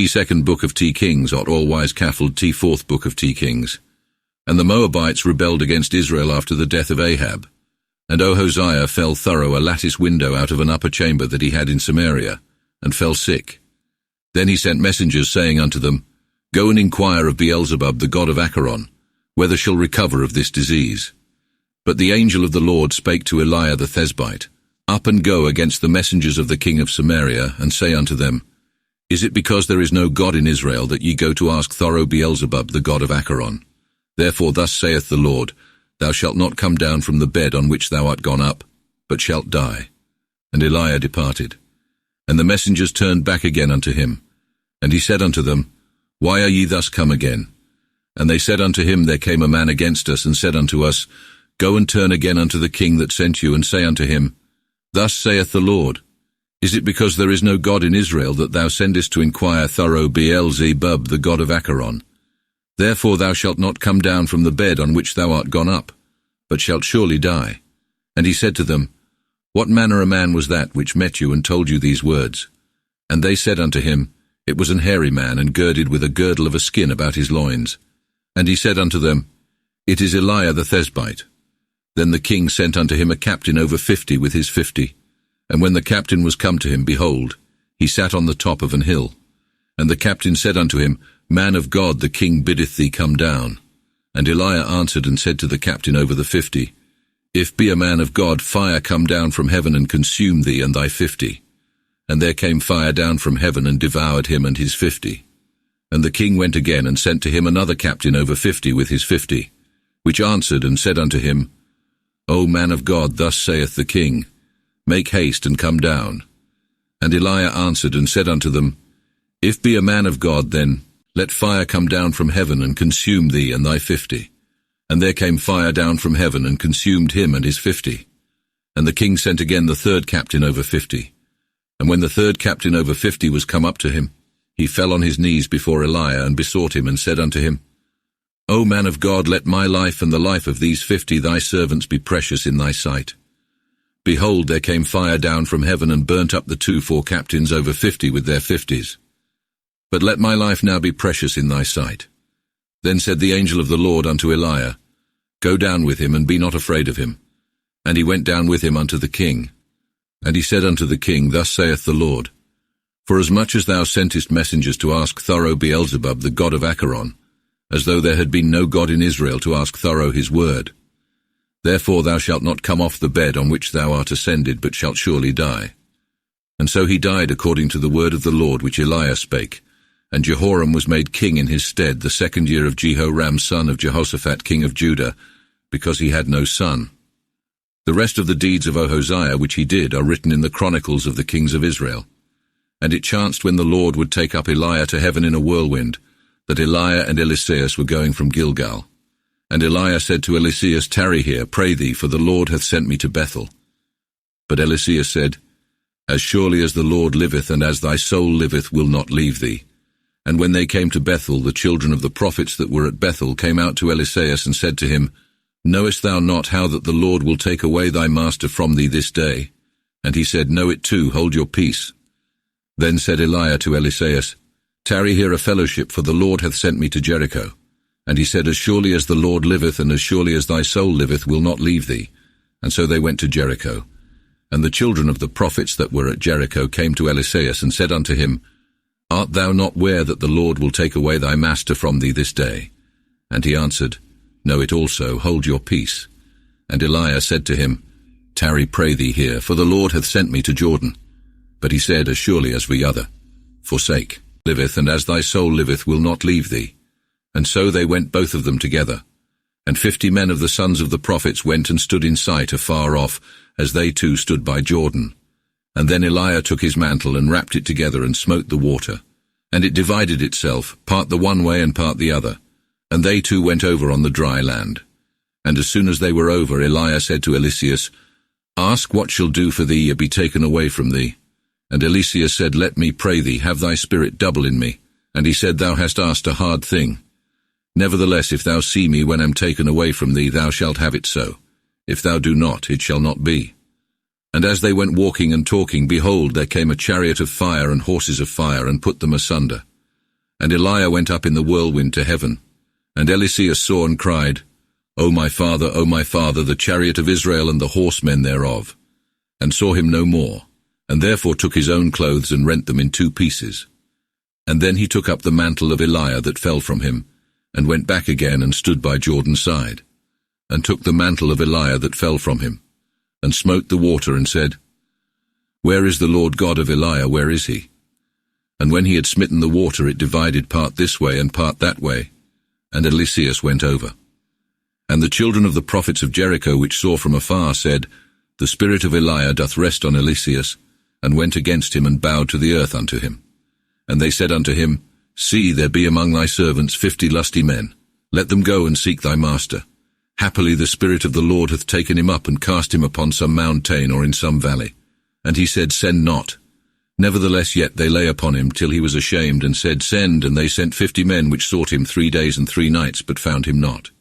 T2 book of T Kings, ot all-wise Caffeld T4 book of T Kings. And the Moabites rebelled against Israel after the death of Ahab. And Ahaziah fell thorough a lattice window out of an upper chamber that he had in Samaria, and fell sick. Then he sent messengers, saying unto them, Go and inquire of Beelzebub the god of Acheron, whether shall recover of this disease. But the angel of the Lord spake to Eliah the Thesbite, Up and go against the messengers of the king of Samaria, and say unto them, Is it because there is no God in Israel that ye go to ask thorough Beelzebub the god of Acheron? Therefore thus saith the Lord, Thou shalt not come down from the bed on which thou art gone up, but shalt die. And Eliah departed. And the messengers turned back again unto him. And he said unto them, Why are ye thus come again? And they said unto him, There came a man against us, and said unto us, Go and turn again unto the king that sent you, and say unto him, Thus saith the Lord, Is it because there is no God in Israel that thou sendest to inquire thorough Beelzebub the god of Acheron? Therefore thou shalt not come down from the bed on which thou art gone up, but shalt surely die. And he said to them, What manner of man was that which met you and told you these words? And they said unto him, It was an hairy man, and girded with a girdle of a skin about his loins. And he said unto them, It is Eliah the Thesbite. Then the king sent unto him a captain over 50 with his 50. And when the captain was come to him, behold, he sat on the top of an hill. And the captain said unto him, Man of God, the king biddeth thee come down. And Eliah answered and said to the captain over the 50, If be a man of God, fire come down from heaven and consume thee and thy 50. And there came fire down from heaven and devoured him and his 50. And the king went again and sent to him another captain over 50 with his 50, which answered and said unto him, O man of God, thus saith the king, Make haste and come down. And Eliah answered and said unto them, If be a man of God, then let fire come down from heaven and consume thee and thy 50. And there came fire down from heaven and consumed him and his 50. And the king sent again the third captain over 50. And when the third captain over 50 was come up to him, he fell on his knees before Eliah and besought him and said unto him, O man of God, let my life and the life of these 50 thy servants be precious in thy sight. Behold, there came fire down from heaven and burnt up the 2 captains over 50 with their 50s. But let my life now be precious in thy sight. Then said the angel of the Lord unto Eliah, Go down with him, and be not afraid of him. And he went down with him unto the king. And he said unto the king, Thus saith the Lord, Forasmuch as thou sentest messengers to ask thorough Beelzebub the god of Acheron, as though there had been no God in Israel to ask thorough his word, therefore thou shalt not come off the bed on which thou art ascended, but shalt surely die. And so he died according to the word of the Lord which Eliah spake. And Jehoram was made king in his stead the 2nd year of Jehoram son of Jehoshaphat king of Judah, because he had no son. The rest of the deeds of Ahaziah which he did are written in the chronicles of the kings of Israel. And it chanced when the Lord would take up Eliah to heaven in a whirlwind, that Eliah and Eliseus were going from Gilgal. And Eliah said to Eliseus, Tarry here, pray thee, for the Lord hath sent me to Bethel. But Eliseus said, As surely as the Lord liveth, and as thy soul liveth, will not leave thee. And when they came to Bethel, the children of the prophets that were at Bethel came out to Eliseus and said to him, Knowest thou not how that the Lord will take away thy master from thee this day? And he said, Know it too, hold your peace. Then said Eliah to Eliseus, Tarry here a fellowship, for the Lord hath sent me to Jericho. And he said, As surely as the Lord liveth, and as surely as thy soul liveth, will not leave thee. And so they went to Jericho. And the children of the prophets that were at Jericho came to Eliseus and said unto him, Art thou not ware that the Lord will take away thy master from thee this day? And he answered, Know it also, hold your peace. And Eliah said to him, Tarry, pray thee here, for the Lord hath sent me to Jordan. But he said, As surely as we other, forsake, liveth, and as thy soul liveth, will not leave thee. And so they went both of them together. And 50 men of the sons of the prophets went and stood in sight afar off, as they too stood by Jordan. And then Eliah took his mantle and wrapped it together and smote the water. And it divided itself, part the one way and part the other. And they too went over on the dry land. And as soon as they were over, Eliah said to Eliseus, Ask what shall do for thee, or be taken away from thee. And Eliseus said, Let me, pray thee, have thy spirit double in me. And he said, Thou hast asked a hard thing. Nevertheless, if thou see me when I am taken away from thee, thou shalt have it so. If thou do not, it shall not be. And as they went walking and talking, behold, there came a chariot of fire and horses of fire, and put them asunder. And Eliah went up in the whirlwind to heaven. And Eliseus saw and cried, O my father, the chariot of Israel and the horsemen thereof, and saw him no more, and therefore took his own clothes and rent them in 2 pieces. And then he took up the mantle of Eliah that fell from him, and went back again and stood by Jordan's side, and took the mantle of Eliah that fell from him, and smote the water, and said, Where is the Lord God of Eliah, where is he? And when he had smitten the water, it divided part this way and part that way, and Eliseus went over. And the children of the prophets of Jericho, which saw from afar, said, The spirit of Eliah doth rest on Eliseus, and went against him, and bowed to the earth unto him. And they said unto him, See, there be among thy servants 50 lusty men. Let them go and seek thy master. Happily the Spirit of the Lord hath taken him up, and cast him upon some mountain or in some valley. And he said, Send not. Nevertheless yet they lay upon him till he was ashamed, and said, Send. And they sent 50 men, which sought him 3 days and 3 nights, but found him not.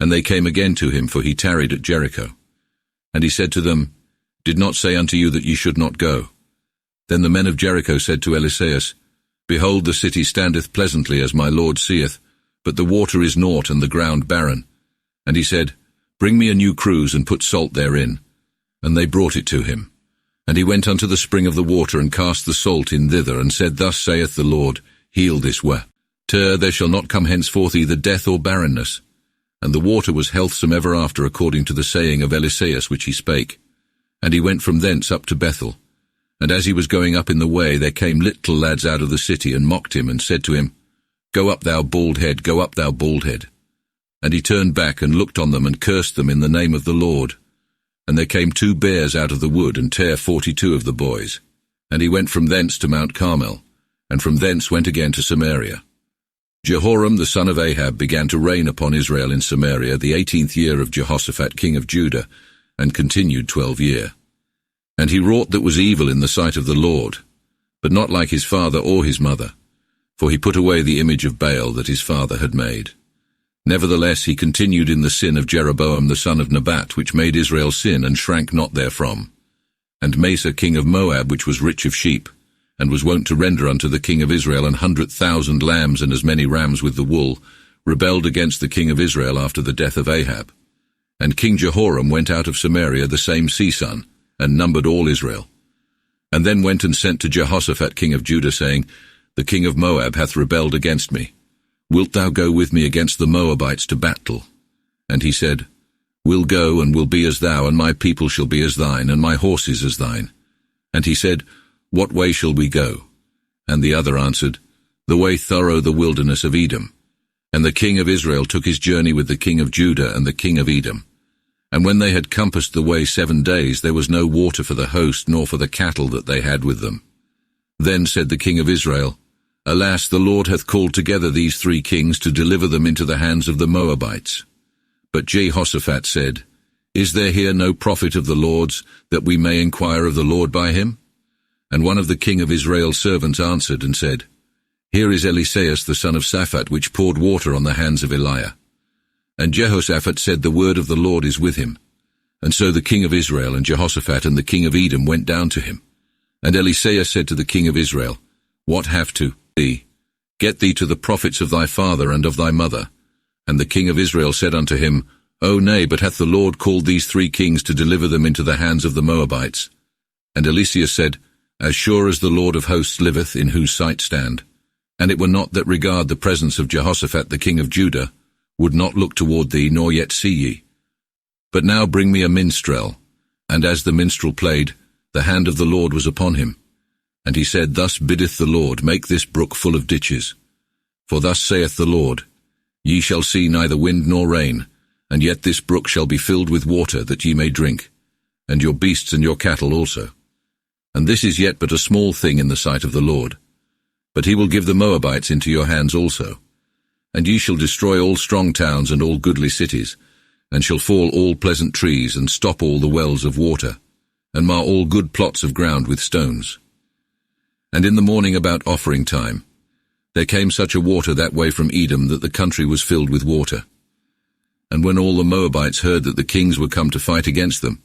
And they came again to him, for he tarried at Jericho. And he said to them, Did not say unto you that ye should not go? Then the men of Jericho said to Eliseus, Behold, the city standeth pleasantly, as my lord seeth, but the water is naught, and the ground barren. And he said, Bring me a new cruse, and put salt therein. And they brought it to him. And he went unto the spring of the water, and cast the salt in thither, and said, Thus saith the Lord, Heal this water. There shall not come henceforth either death or barrenness. And the water was healthsome ever after, according to the saying of Eliseus which he spake. And he went from thence up to Bethel. And as he was going up in the way, there came little lads out of the city, and mocked him, and said to him, Go up, thou bald head, go up, thou bald head. And he turned back, and looked on them, and cursed them in the name of the Lord. And there came 2 bears out of the wood, and tare 42 of the boys. And he went from thence to Mount Carmel, and from thence went again to Samaria. Jehoram the son of Ahab began to reign upon Israel in Samaria the 18th year of Jehoshaphat king of Judah, and continued 12 years. And he wrought that was evil in the sight of the Lord, but not like his father or his mother, for he put away the image of Baal that his father had made. Nevertheless he continued in the sin of Jeroboam the son of Nebat, which made Israel sin, and shrank not therefrom. And Mesa king of Moab, which was rich of sheep, and was wont to render unto the king of Israel 100,000 lambs and as many rams with the wool, rebelled against the king of Israel after the death of Ahab. And King Jehoram went out of Samaria the same season, and numbered all Israel. And then went and sent to Jehoshaphat king of Judah, saying, The king of Moab hath rebelled against me. Wilt thou go with me against the Moabites to battle? And he said, We'll go, and will be as thou, and my people shall be as thine, and my horses as thine. And he said, What way shall we go? And the other answered, The way thorough the wilderness of Edom. And the king of Israel took his journey with the king of Judah and the king of Edom. And when they had compassed the way 7 days, there was no water for the host, nor for the cattle that they had with them. Then said the king of Israel, Alas, the Lord hath called together these 3 kings to deliver them into the hands of the Moabites. But Jehoshaphat said, Is there here no prophet of the Lord's, that we may inquire of the Lord by him? And one of the king of Israel's servants answered and said, Here is Eliseus the son of Shaphat, which poured water on the hands of Eliah. And Jehoshaphat said, The word of the Lord is with him. And so the king of Israel and Jehoshaphat and the king of Edom went down to him. And Eliseus said to the king of Israel, What have to thee? Get thee to the prophets of thy father and of thy mother. And the king of Israel said unto him, O nay, but hath the Lord called these 3 kings to deliver them into the hands of the Moabites? And Eliseus said, As sure as the Lord of hosts liveth, in whose sight stand, and it were not that regard the presence of Jehoshaphat the king of Judah, would not look toward thee, nor yet see ye. But now bring me a minstrel. And as the minstrel played, the hand of the Lord was upon him. And he said, Thus biddeth the Lord, Make this brook full of ditches. For thus saith the Lord, Ye shall see neither wind nor rain, and yet this brook shall be filled with water, that ye may drink, and your beasts and your cattle also. And this is yet but a small thing in the sight of the Lord. But he will give the Moabites into your hands also. And ye shall destroy all strong towns and all goodly cities, and shall fall all pleasant trees, and stop all the wells of water, and mar all good plots of ground with stones. And in the morning about offering time, there came such a water that way from Edom, that the country was filled with water. And when all the Moabites heard that the kings were come to fight against them,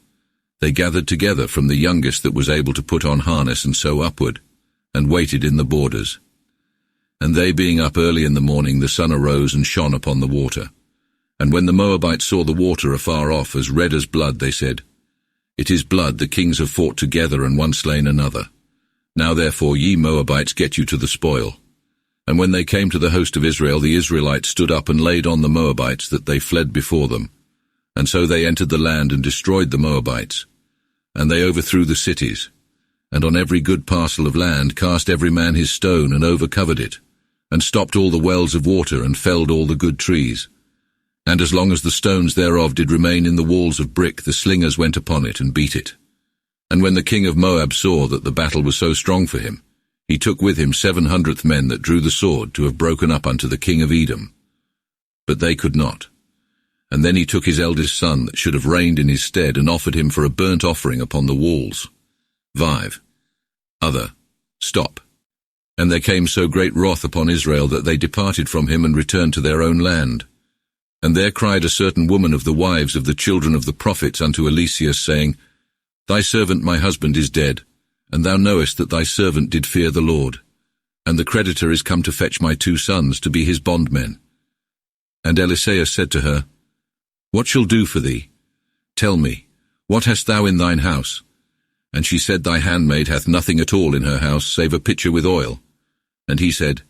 they gathered together from the youngest that was able to put on harness and so upward, and waited in the borders. And They being up early in the morning, the sun arose and shone upon the water. And when the Moabites saw the water afar off, as red as blood, they said, It is blood, the kings have fought together, and one slain another. Now therefore, ye Moabites, get you to the spoil. And when they came to the host of Israel, the Israelites stood up and laid on the Moabites, that they fled before them. And so they entered the land and destroyed the Moabites. And they overthrew the cities, and on every good parcel of land cast every man his stone, and overcovered it, and stopped all the wells of water, and felled all the good trees. And as long as the stones thereof did remain in the walls of brick, the slingers went upon it, and beat it. And when the king of Moab saw that the battle was so strong for him, he took with him 700 men that drew the sword, to have broken up unto the king of Edom. But they could not. And then he took his eldest son, that should have reigned in his stead, and offered him for a burnt offering upon the walls. 5. Other. Stop. And there came so great wrath upon Israel, that they departed from him, and returned to their own land. And there cried a certain woman of the wives of the children of the prophets unto Eliseus, saying, Thy servant my husband is dead, and thou knowest that thy servant did fear the Lord. And the creditor is come to fetch my 2 sons, to be his bondmen. And Eliseus said to her, What shall do for thee? Tell me, what hast thou in thine house? And she said, Thy handmaid hath nothing at all in her house, save a pitcher with oil. And he said,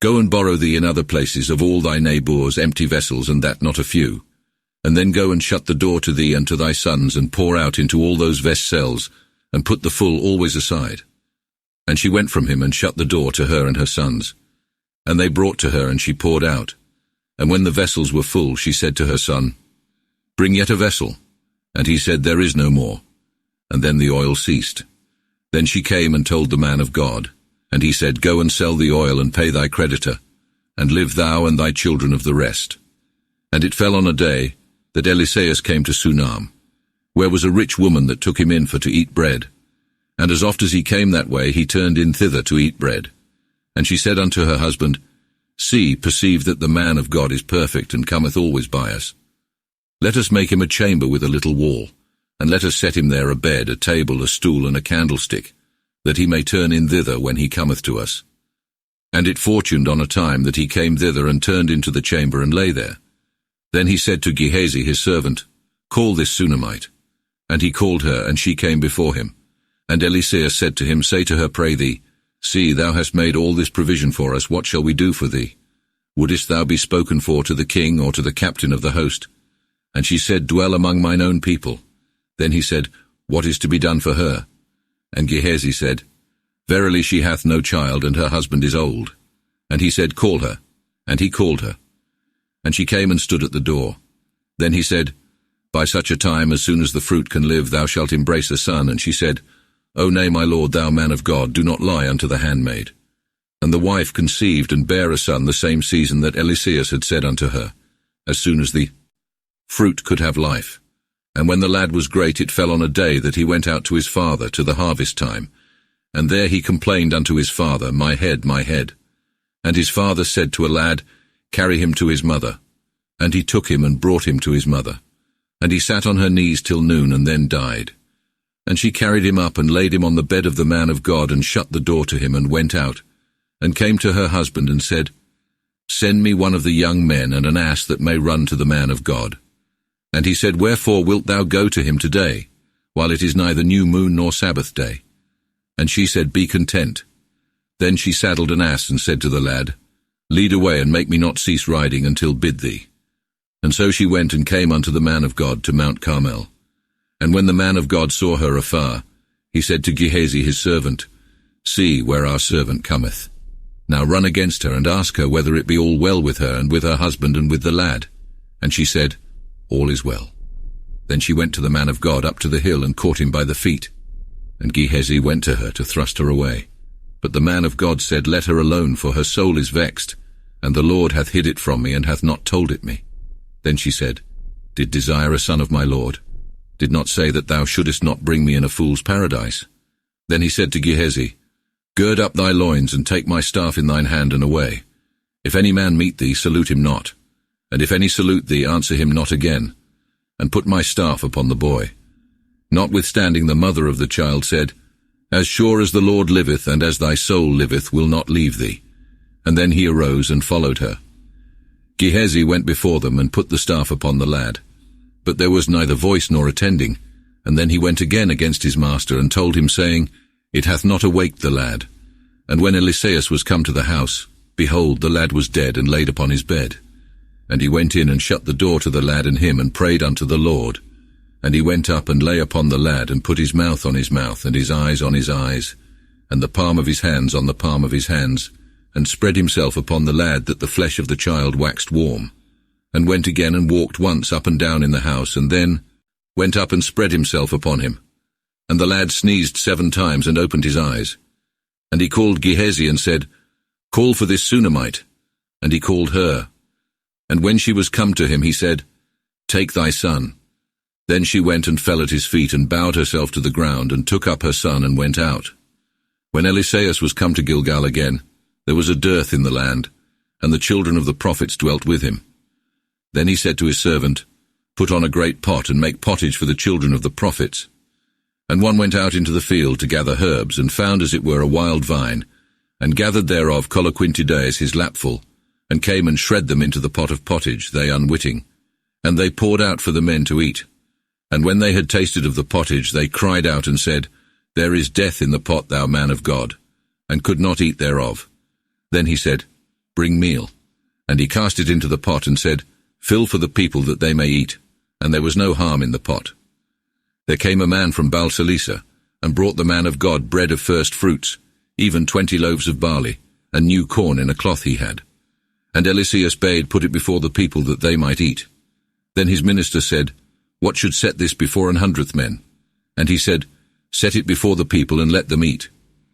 Go and borrow thee in other places of all thy neighbours empty vessels, and that not a few. And then go and shut the door to thee and to thy sons, and pour out into all those vessels, and put the full always aside. And she went from him, and shut the door to her and her sons. And they brought to her, and she poured out. And when the vessels were full, she said to her son, Bring yet a vessel. And he said, There is no more. And then the oil ceased. Then she came and told the man of God. And he said, Go and sell the oil, and pay thy creditor, and live thou and thy children of the rest. And it fell on a day that Eliseus came to Sunam, where was a rich woman that took him in for to eat bread. And as oft as he came that way, he turned in thither to eat bread. And she said unto her husband, See, perceive that the man of God is perfect, and cometh always by us. Let us make him a chamber with a little wall, and let us set him there a bed, a table, a stool, and a candlestick, that he may turn in thither when he cometh to us. And it fortuned on a time that he came thither, and turned into the chamber, and lay there. Then he said to Gehazi his servant, Call this Sunamite. And he called her, and she came before him. And Eliseus said to him, Say to her, pray thee, See, thou hast made all this provision for us, what shall we do for thee? Wouldest thou be spoken for to the king, or to the captain of the host? And she said, Dwell among mine own people. Then he said, What is to be done for her? And Gehazi said, Verily she hath no child, and her husband is old. And he said, Call her. And he called her. And she came and stood at the door. Then he said, By such a time, as soon as the fruit can live, thou shalt embrace a son. And she said, O nay, my lord, thou man of God, do not lie unto the handmaid. And the wife conceived, and bare a son the same season that Eliseus had said unto her, as soon as the fruit could have life. And when the lad was great, it fell on a day that he went out to his father to the harvest time. And there he complained unto his father, My head, my head. And his father said to a lad, Carry him to his mother. And he took him and brought him to his mother. And he sat on her knees till noon, and then died. And she carried him up, and laid him on the bed of the man of God, and shut the door to him, and went out, and came to her husband, and said, Send me one of the young men, and an ass that may run to the man of God. And he said, Wherefore wilt thou go to him today, while it is neither new moon nor Sabbath day? And she said, Be content. Then she saddled an ass, and said to the lad, Lead away, and make me not cease riding until bid thee. And so she went, and came unto the man of God to Mount Carmel. And when the man of God saw her afar, he said to Gehazi his servant, See where our servant cometh. Now run against her, and ask her whether it be all well with her, and with her husband, and with the lad. And she said, All is well. Then she went to the man of God up to the hill, and caught him by the feet. And Gehazi went to her to thrust her away. But the man of God said, Let her alone, for her soul is vexed, and the Lord hath hid it from me, and hath not told it me. Then she said, Did desire a son of my Lord? Did not say that thou shouldest not bring me in a fool's paradise? Then he said to Gehazi, Gird up thy loins, and take my staff in thine hand, and away. If any man meet thee, salute him not. And if any salute thee, answer him not again. And put my staff upon the boy. Notwithstanding the mother of the child said, As sure as the Lord liveth, and as thy soul liveth, will not leave thee. And then he arose and followed her. Gehazi went before them and put the staff upon the lad. But there was neither voice nor attending. And then he went again against his master and told him, saying, It hath not awaked the lad. And when Eliseus was come to the house, behold, the lad was dead and laid upon his bed. And he went in and shut the door to the lad and him, and prayed unto the Lord. And he went up and lay upon the lad, and put his mouth on his mouth, and his eyes on his eyes, and the palm of his hands on the palm of his hands, and spread himself upon the lad, that the flesh of the child waxed warm. And went again and walked once up and down in the house, and then went up and spread himself upon him. And the lad sneezed 7 times and opened his eyes. And he called Gehazi and said, Call for this Shunammite. And he called her. And when she was come to him, he said, Take thy son. Then she went and fell at his feet, and bowed herself to the ground, and took up her son, and went out. When Eliseus was come to Gilgal again, there was a dearth in the land, and the children of the prophets dwelt with him. Then he said to his servant, Put on a great pot, and make pottage for the children of the prophets. And one went out into the field to gather herbs, and found as it were a wild vine, and gathered thereof coloquintidaeus his lapful, and came and shred them into the pot of pottage, they unwitting. And they poured out for the men to eat. And when they had tasted of the pottage, they cried out and said, There is death in the pot, thou man of God, and could not eat thereof. Then he said, Bring meal. And he cast it into the pot, and said, Fill for the people that they may eat. And there was no harm in the pot. There came a man from Baal-Salisa, and brought the man of God bread of first fruits, even 20 loaves of barley, and new corn in a cloth he had. And Eliseus bade put it before the people that they might eat. Then his minister said, What should set this before 100th men? And he said, Set it before the people, and let them eat.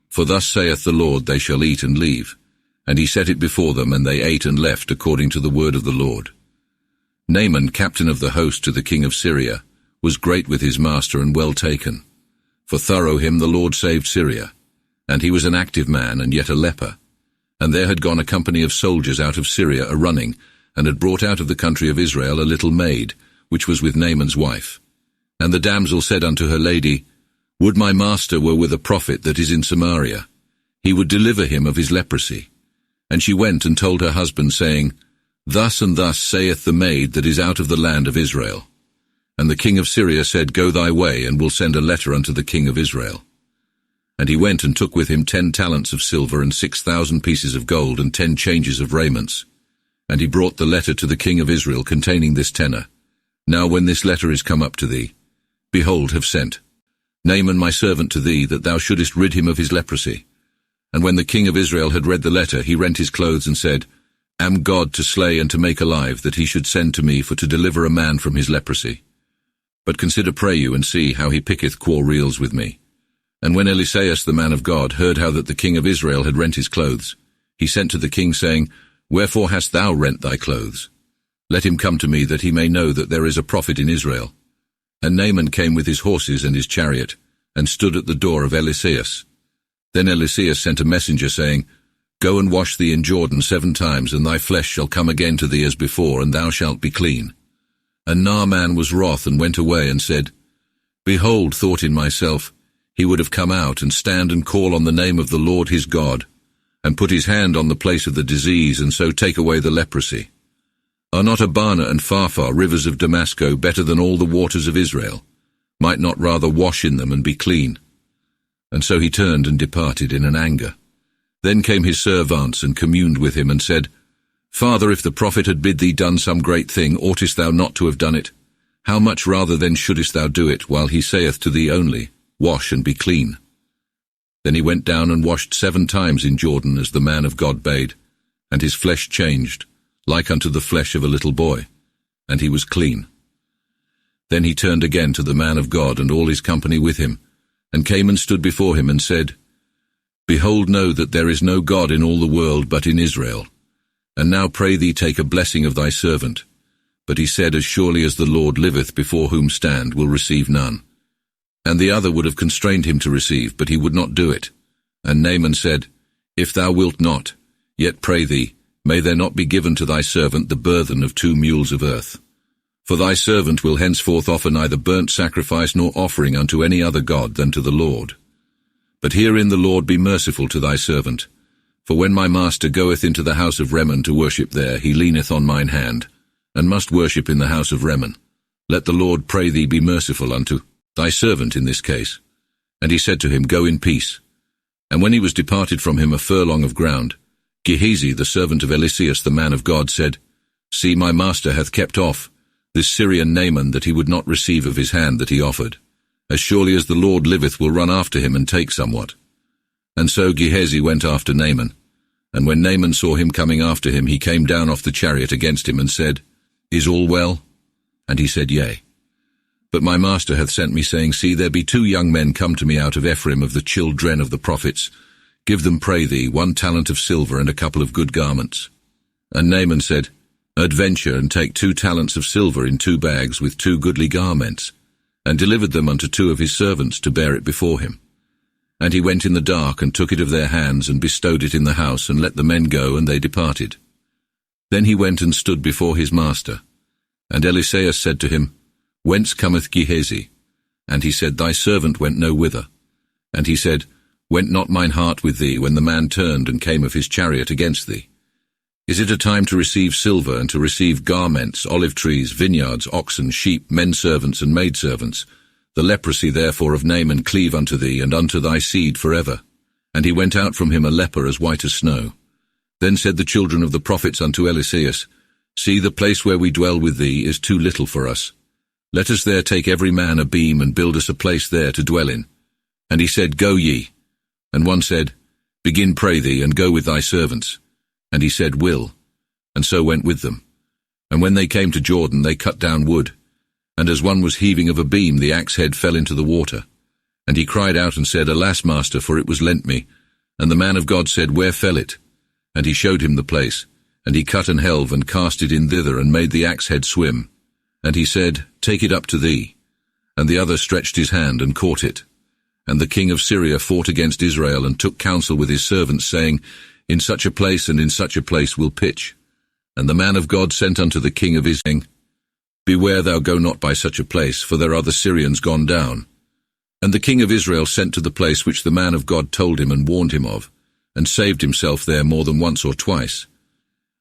For thus saith the Lord, they shall eat and leave. And he set it before them, and they ate and left, according to the word of the Lord. Naaman, captain of the host to the king of Syria, was great with his master and well taken. For thorough him the Lord saved Syria. And he was an active man, and yet a leper. And there had gone a company of soldiers out of Syria a-running, and had brought out of the country of Israel a little maid, which was with Naaman's wife. And the damsel said unto her lady, Would my master were with a prophet that is in Samaria, he would deliver him of his leprosy. And she went and told her husband, saying, Thus and thus saith the maid that is out of the land of Israel. And the king of Syria said, Go thy way, and will send a letter unto the king of Israel. And he went and took with him 10 talents of silver, and 6,000 pieces of gold, and 10 changes of raiments. And he brought the letter to the king of Israel, containing this tenor, Now when this letter is come up to thee, behold, have sent Naaman my servant to thee, that thou shouldest rid him of his leprosy. And when the king of Israel had read the letter, he rent his clothes, and said, Am God to slay and to make alive, that he should send to me for to deliver a man from his leprosy? But consider, pray you, and see how he picketh quarrels with me. And when Eliseus the man of God heard how that the king of Israel had rent his clothes, he sent to the king, saying, Wherefore hast thou rent thy clothes? Let him come to me, that he may know that there is a prophet in Israel. And Naaman came with his horses and his chariot, and stood at the door of Eliseus. Then Eliseus sent a messenger, saying, Go and wash thee in Jordan 7 times, and thy flesh shall come again to thee as before, and thou shalt be clean. And Naaman was wroth, and went away, and said, Behold, thought in myself, he would have come out, and stand and call on the name of the Lord his God, and put his hand on the place of the disease, and so take away the leprosy. Are not Abana and Pharpar, rivers of Damascus, better than all the waters of Israel? Might not rather wash in them and be clean? And so he turned and departed in an anger. Then came his servants and communed with him, and said, Father, if the prophet had bid thee done some great thing, oughtest thou not to have done it? How much rather then shouldest thou do it, while he saith to thee only, Wash and be clean? Then he went down and washed 7 times in Jordan, as the man of God bade, and his flesh changed, like unto the flesh of a little boy, and he was clean. Then he turned again to the man of God and all his company with him, and came and stood before him, and said, Behold, know that there is no God in all the world but in Israel. And now pray thee take a blessing of thy servant. But he said, As surely as the Lord liveth, before whom stand, will receive none. And the other would have constrained him to receive, but he would not do it. And Naaman said, If thou wilt not, yet pray thee, may there not be given to thy servant the burthen of 2 mules of earth. For thy servant will henceforth offer neither burnt sacrifice nor offering unto any other god than to the Lord. But herein the Lord be merciful to thy servant, For when my master goeth into the house of Rimmon to worship there, he leaneth on mine hand, and must worship in the house of Rimmon. Let the Lord, pray thee, be merciful unto thy servant in this case. And he said to him, Go in peace. And when he was departed from him a furlong of ground, Gehazi, the servant of Eliseus the man of God, said, See, my master hath kept off this Syrian Naaman, that he would not receive of his hand that he offered. As surely as the Lord liveth, will run after him and take somewhat. And so Gehazi went after Naaman. And when Naaman saw him coming after him, he came down off the chariot against him and said, Is all well? And he said, Yea. But my master hath sent me, saying, See, there be 2 young men come to me out of Ephraim, of the children of the prophets. Give them, pray thee, 1 talent of silver and a couple of good garments. And Naaman said, Adventure, and take 2 talents of silver in 2 bags with 2 goodly garments, and delivered them unto 2 of his servants to bear it before him. And he went in the dark, and took it of their hands, and bestowed it in the house, and let the men go, and they departed. Then he went and stood before his master. And Eliseus said to him, Whence cometh Gehazi? And he said, Thy servant went no whither. And he said, Went not mine heart with thee, when the man turned and came of his chariot against thee? Is it a time to receive silver, and to receive garments, olive trees, vineyards, oxen, sheep, men servants, and maidservants? The leprosy therefore of Naaman cleave unto thee, and unto thy seed forever. And he went out from him a leper as white as snow. Then said the children of the prophets unto Eliseus, See, the place where we dwell with thee is too little for us. Let us there take every man a beam, and build us a place there to dwell in. And he said, Go ye. And one said, Begin, pray thee, and go with thy servants. And he said, Will. And so went with them. And when they came to Jordan, they cut down wood. And as one was heaving of a beam, the axe head fell into the water. And he cried out and said, Alas, master, for it was lent me. And the man of God said, Where fell it? And he showed him the place. And he cut and helve, and cast it in thither, and made the axe head swim. And he said, Take it up to thee. And the other stretched his hand, and caught it. And the king of Syria fought against Israel, and took counsel with his servants, saying, In such a place and in such a place we'll pitch. And the man of God sent unto the king of Israel, saying, Beware thou go not by such a place, for there are the Syrians gone down. And the king of Israel sent to the place which the man of God told him and warned him of, and saved himself there more than once or twice.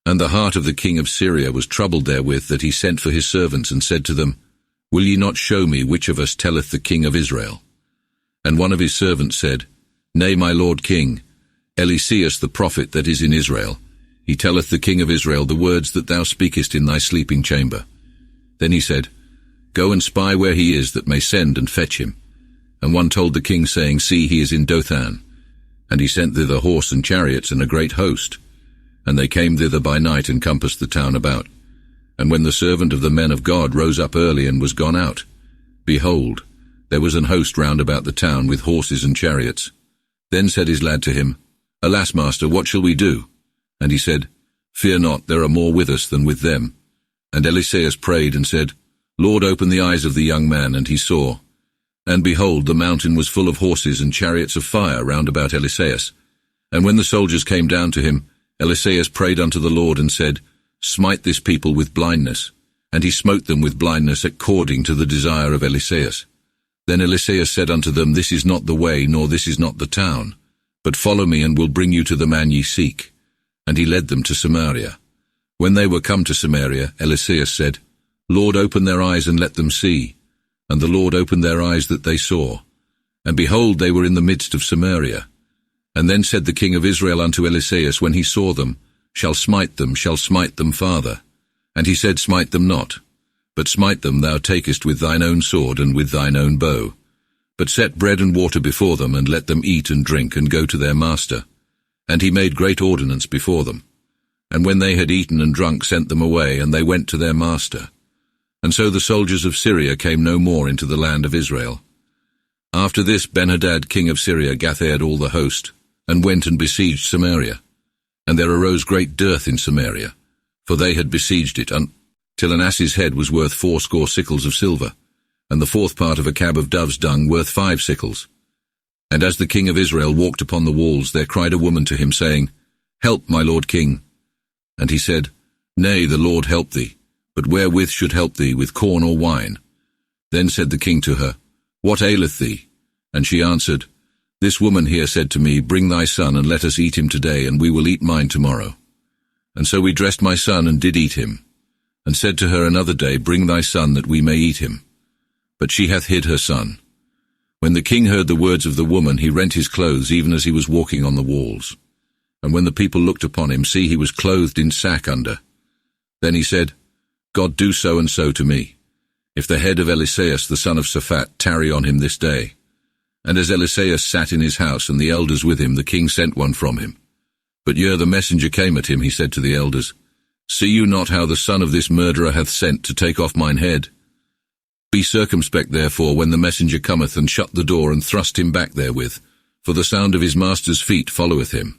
And the heart of the king of Syria was troubled therewith, that he sent for his servants, and said to them, Will ye not show me which of us telleth the king of Israel? And one of his servants said, Nay, my lord king, Eliseus the prophet that is in Israel, he telleth the king of Israel the words that thou speakest in thy sleeping chamber. Then he said, Go and spy where he is, that may send and fetch him. And one told the king, saying, See, he is in Dothan. And he sent thither horse and chariots and a great host. And they came thither by night, and compassed the town about. And when the servant of the men of God rose up early, and was gone out, behold, there was an host round about the town, with horses and chariots. Then said his lad to him, Alas, master, what shall we do? And he said, Fear not, there are more with us than with them. And Eliseus prayed and said, Lord, open the eyes of the young man. And he saw. And behold, the mountain was full of horses and chariots of fire round about Eliseus. And when the soldiers came down to him, Eliseus prayed unto the Lord, and said, Smite this people with blindness. And he smote them with blindness according to the desire of Eliseus. Then Eliseus said unto them, This is not the way, nor this is not the town. But follow me, and will bring you to the man ye seek. And he led them to Samaria. When they were come to Samaria, Eliseus said, Lord, open their eyes, and let them see. And the Lord opened their eyes that they saw. And behold, they were in the midst of Samaria. And then said the king of Israel unto Eliseus, when he saw them, shall smite them, Father. And he said, Smite them not, but smite them thou takest with thine own sword and with thine own bow. But set bread and water before them, and let them eat and drink, and go to their master. And he made great ordinance before them. And when they had eaten and drunk, sent them away, and they went to their master. And so the soldiers of Syria came no more into the land of Israel. After this Benhadad king of Syria gathered all the host, and went and besieged Samaria. And there arose great dearth in Samaria, for they had besieged it, till an ass's head was worth 80 sickles of silver, and the 4th part of a cab of dove's dung worth 5 sickles. And as the king of Israel walked upon the walls, there cried a woman to him, saying, Help, my lord king. And he said, Nay, the Lord help thee, but wherewith should help thee, with corn or wine? Then said the king to her, What aileth thee? And she answered, This woman here said to me, Bring thy son, and let us eat him today, and we will eat mine tomorrow. And so we dressed my son, and did eat him, and said to her another day, Bring thy son, that we may eat him. But she hath hid her son. When the king heard the words of the woman, he rent his clothes, even as he was walking on the walls. And when the people looked upon him, see, he was clothed in sack under. Then he said, God do so and so to me, if the head of Eliseus the son of Shaphat tarry on him this day. And as Eliseus sat in his house, and the elders with him, the king sent one from him. But ere the messenger came at him, he said to the elders, See you not how the son of this murderer hath sent to take off mine head? Be circumspect therefore when the messenger cometh, and shut the door, and thrust him back therewith, for the sound of his master's feet followeth him.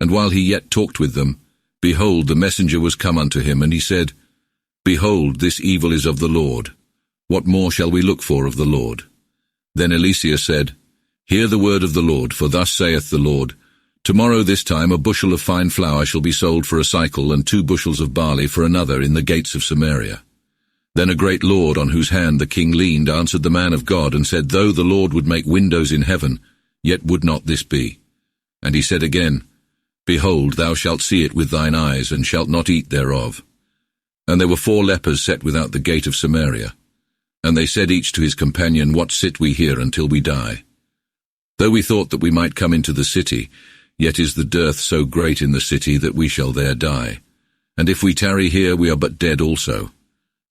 And while he yet talked with them, behold, the messenger was come unto him, and he said, Behold, this evil is of the Lord. What more shall we look for of the Lord? Then Elisha said, Hear the word of the Lord, for thus saith the Lord, Tomorrow this time a bushel of fine flour shall be sold for a sicle, and 2 bushels of barley for another in the gates of Samaria. Then a great lord, on whose hand the king leaned, answered the man of God, and said, Though the Lord would make windows in heaven, yet would not this be. And he said again, Behold, thou shalt see it with thine eyes, and shalt not eat thereof. And there were 4 lepers set without the gate of Samaria. And they said each to his companion, What sit we here until we die? Though we thought that we might come into the city, yet is the dearth so great in the city that we shall there die. And if we tarry here, we are but dead also.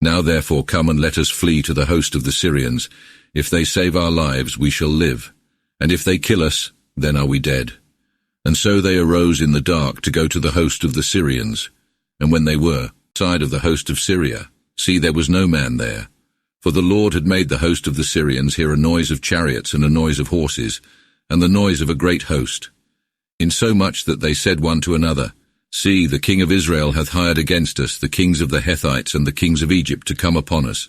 Now therefore come, and let us flee to the host of the Syrians. If they save our lives, we shall live. And if they kill us, then are we dead. And so they arose in the dark to go to the host of the Syrians. And when they were side of the host of Syria, see, there was no man there. For the Lord had made the host of the Syrians hear a noise of chariots and a noise of horses, and the noise of a great host. Insomuch that they said one to another, See, the king of Israel hath hired against us the kings of the Hethites and the kings of Egypt to come upon us.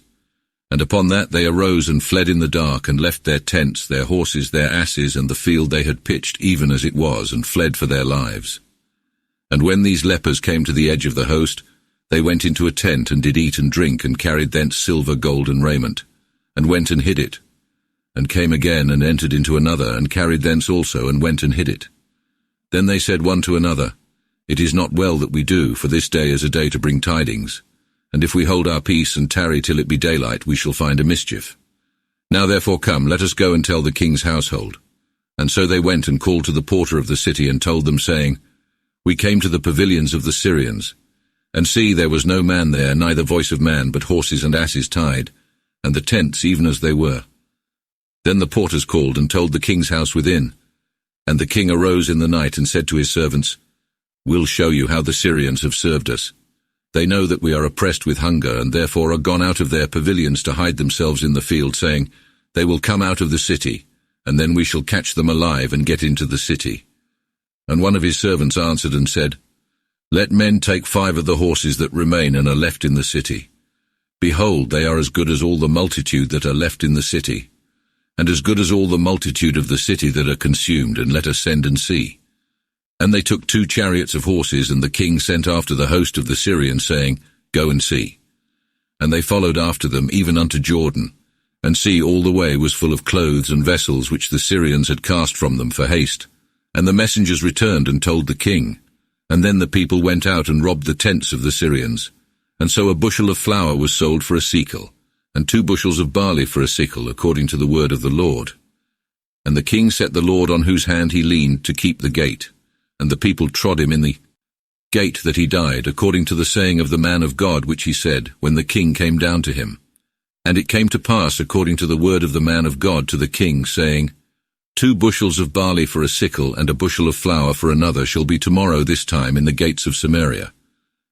And upon that they arose and fled in the dark, and left their tents, their horses, their asses, and the field they had pitched, even as it was, and fled for their lives. And when these lepers came to the edge of the host, they went into a tent, and did eat and drink, and carried thence silver, gold, and raiment, and went and hid it, and came again, and entered into another, and carried thence also, and went and hid it. Then they said one to another, It is not well that we do, for this day is a day to bring tidings. And if we hold our peace and tarry till it be daylight, we shall find a mischief. Now therefore come, let us go and tell the king's household. And so they went and called to the porter of the city, and told them, saying, We came to the pavilions of the Syrians. And see, there was no man there, neither voice of man, but horses and asses tied, and the tents even as they were. Then the porters called, and told the king's house within. And the king arose in the night, and said to his servants, We'll show you how the Syrians have served us. They know that we are oppressed with hunger, and therefore are gone out of their pavilions to hide themselves in the field, saying, They will come out of the city, and then we shall catch them alive and get into the city. And one of his servants answered and said, Let men take 5 of the horses that remain and are left in the city. Behold, they are as good as all the multitude that are left in the city, and as good as all the multitude of the city that are consumed, and let us send and see. And they took 2 chariots of horses, and the king sent after the host of the Syrians, saying, Go and see. And they followed after them, even unto Jordan. And see, all the way was full of clothes and vessels, which the Syrians had cast from them for haste. And the messengers returned and told the king. And then the people went out and robbed the tents of the Syrians. And so a bushel of flour was sold for a sicle, and 2 bushels of barley for a sicle, according to the word of the Lord. And the king set the Lord on whose hand he leaned to keep the gate. And the people trod him in the gate that he died, according to the saying of the man of God which he said, when the king came down to him. And it came to pass, according to the word of the man of God to the king, saying, 2 bushels of barley for a sicle, and a bushel of flour for another, shall be tomorrow this time in the gates of Samaria.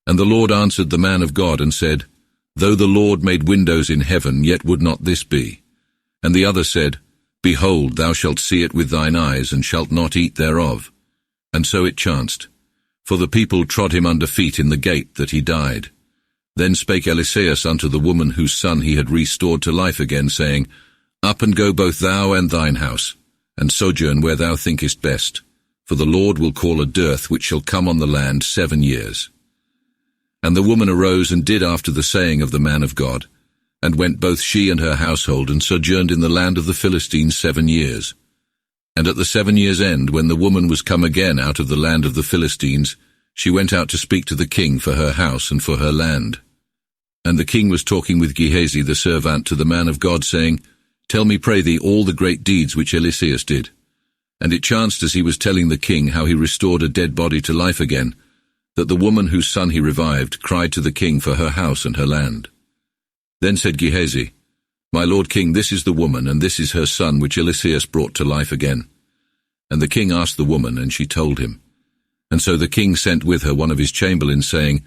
And the Lord answered the man of God, and said, Though the Lord made windows in heaven, yet would not this be. And the other said, Behold, thou shalt see it with thine eyes, and shalt not eat thereof. And so it chanced, for the people trod him under feet in the gate that he died. Then spake Eliseus unto the woman whose son he had restored to life again, saying, Up and go both thou and thine house, and sojourn where thou thinkest best, for the Lord will call a dearth which shall come on the land 7 years. And the woman arose and did after the saying of the man of God, and went both she and her household, and sojourned in the land of the Philistines 7 years. And at the 7 years' end, when the woman was come again out of the land of the Philistines, she went out to speak to the king for her house and for her land. And the king was talking with Gehazi the servant to the man of God, saying, Tell me, pray thee, all the great deeds which Eliseus did. And it chanced, as he was telling the king how he restored a dead body to life again, that the woman whose son he revived cried to the king for her house and her land. Then said Gehazi, My lord king, this is the woman, and this is her son which Eliseus brought to life again. And the king asked the woman, and she told him. And so the king sent with her one of his chamberlains, saying,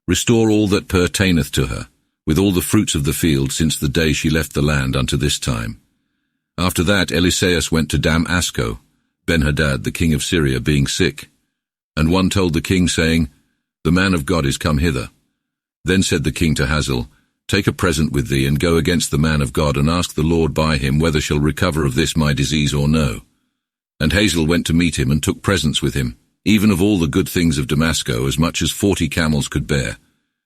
Restore all that pertaineth to her, with all the fruits of the field, since the day she left the land unto this time. After that Eliseus went to Damascus, Ben-Hadad the king of Syria being sick. And one told the king, saying, The man of God is come hither. Then said the king to Hazael, Take a present with thee, and go against the man of God, and ask the Lord by him whether shall recover of this my disease or no. And Hazael went to meet him, and took presents with him, even of all the good things of Damascus, as much as 40 camels could bear,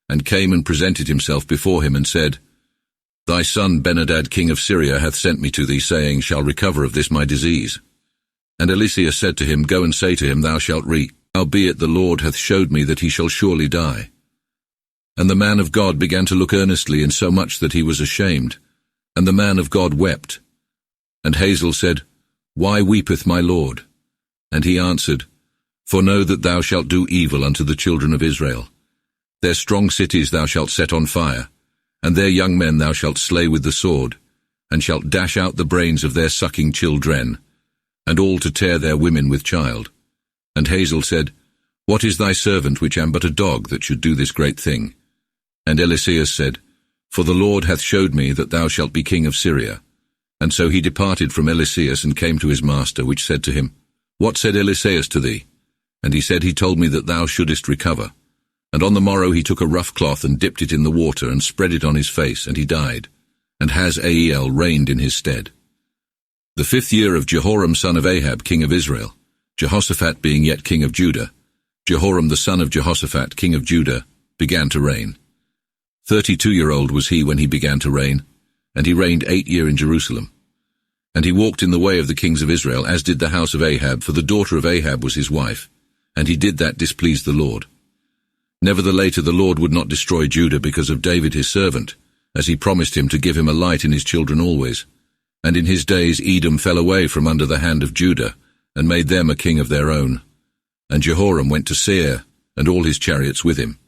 and came and presented himself before him, and said, Thy son Ben-Hadad king of Syria hath sent me to thee, saying, Shall recover of this my disease. And Eliseus said to him, Go and say to him, Thou shalt reap, howbeit the Lord hath showed me that he shall surely die. And the man of God began to look earnestly, insomuch that he was ashamed. And the man of God wept. And Hazael said, Why weepeth my lord? And he answered, For know that thou shalt do evil unto the children of Israel. Their strong cities thou shalt set on fire, and their young men thou shalt slay with the sword, and shalt dash out the brains of their sucking children, and all to tear their women with child. And Hazael said, What is thy servant, which am but a dog, that should do this great thing? And Eliseus said, For the Lord hath showed me that thou shalt be king of Syria. And so he departed from Eliseus, and came to his master, which said to him, What said Eliseus to thee? And he said, He told me that thou shouldest recover. And on the morrow he took a rough cloth, and dipped it in the water, and spread it on his face, and he died. And Hazael reigned in his stead. The 5th year of Jehoram son of Ahab king of Israel, Jehoshaphat being yet king of Judah, Jehoram the son of Jehoshaphat king of Judah began to reign. 32-year-old was he when he began to reign, and he reigned 8 years in Jerusalem. And he walked in the way of the kings of Israel, as did the house of Ahab, for the daughter of Ahab was his wife, and he did that displeased the Lord. Nevertheless the Lord would not destroy Judah because of David his servant, as he promised him to give him a light in his children always. And in his days Edom fell away from under the hand of Judah, and made them a king of their own. And Jehoram went to Seir, and all his chariots with him.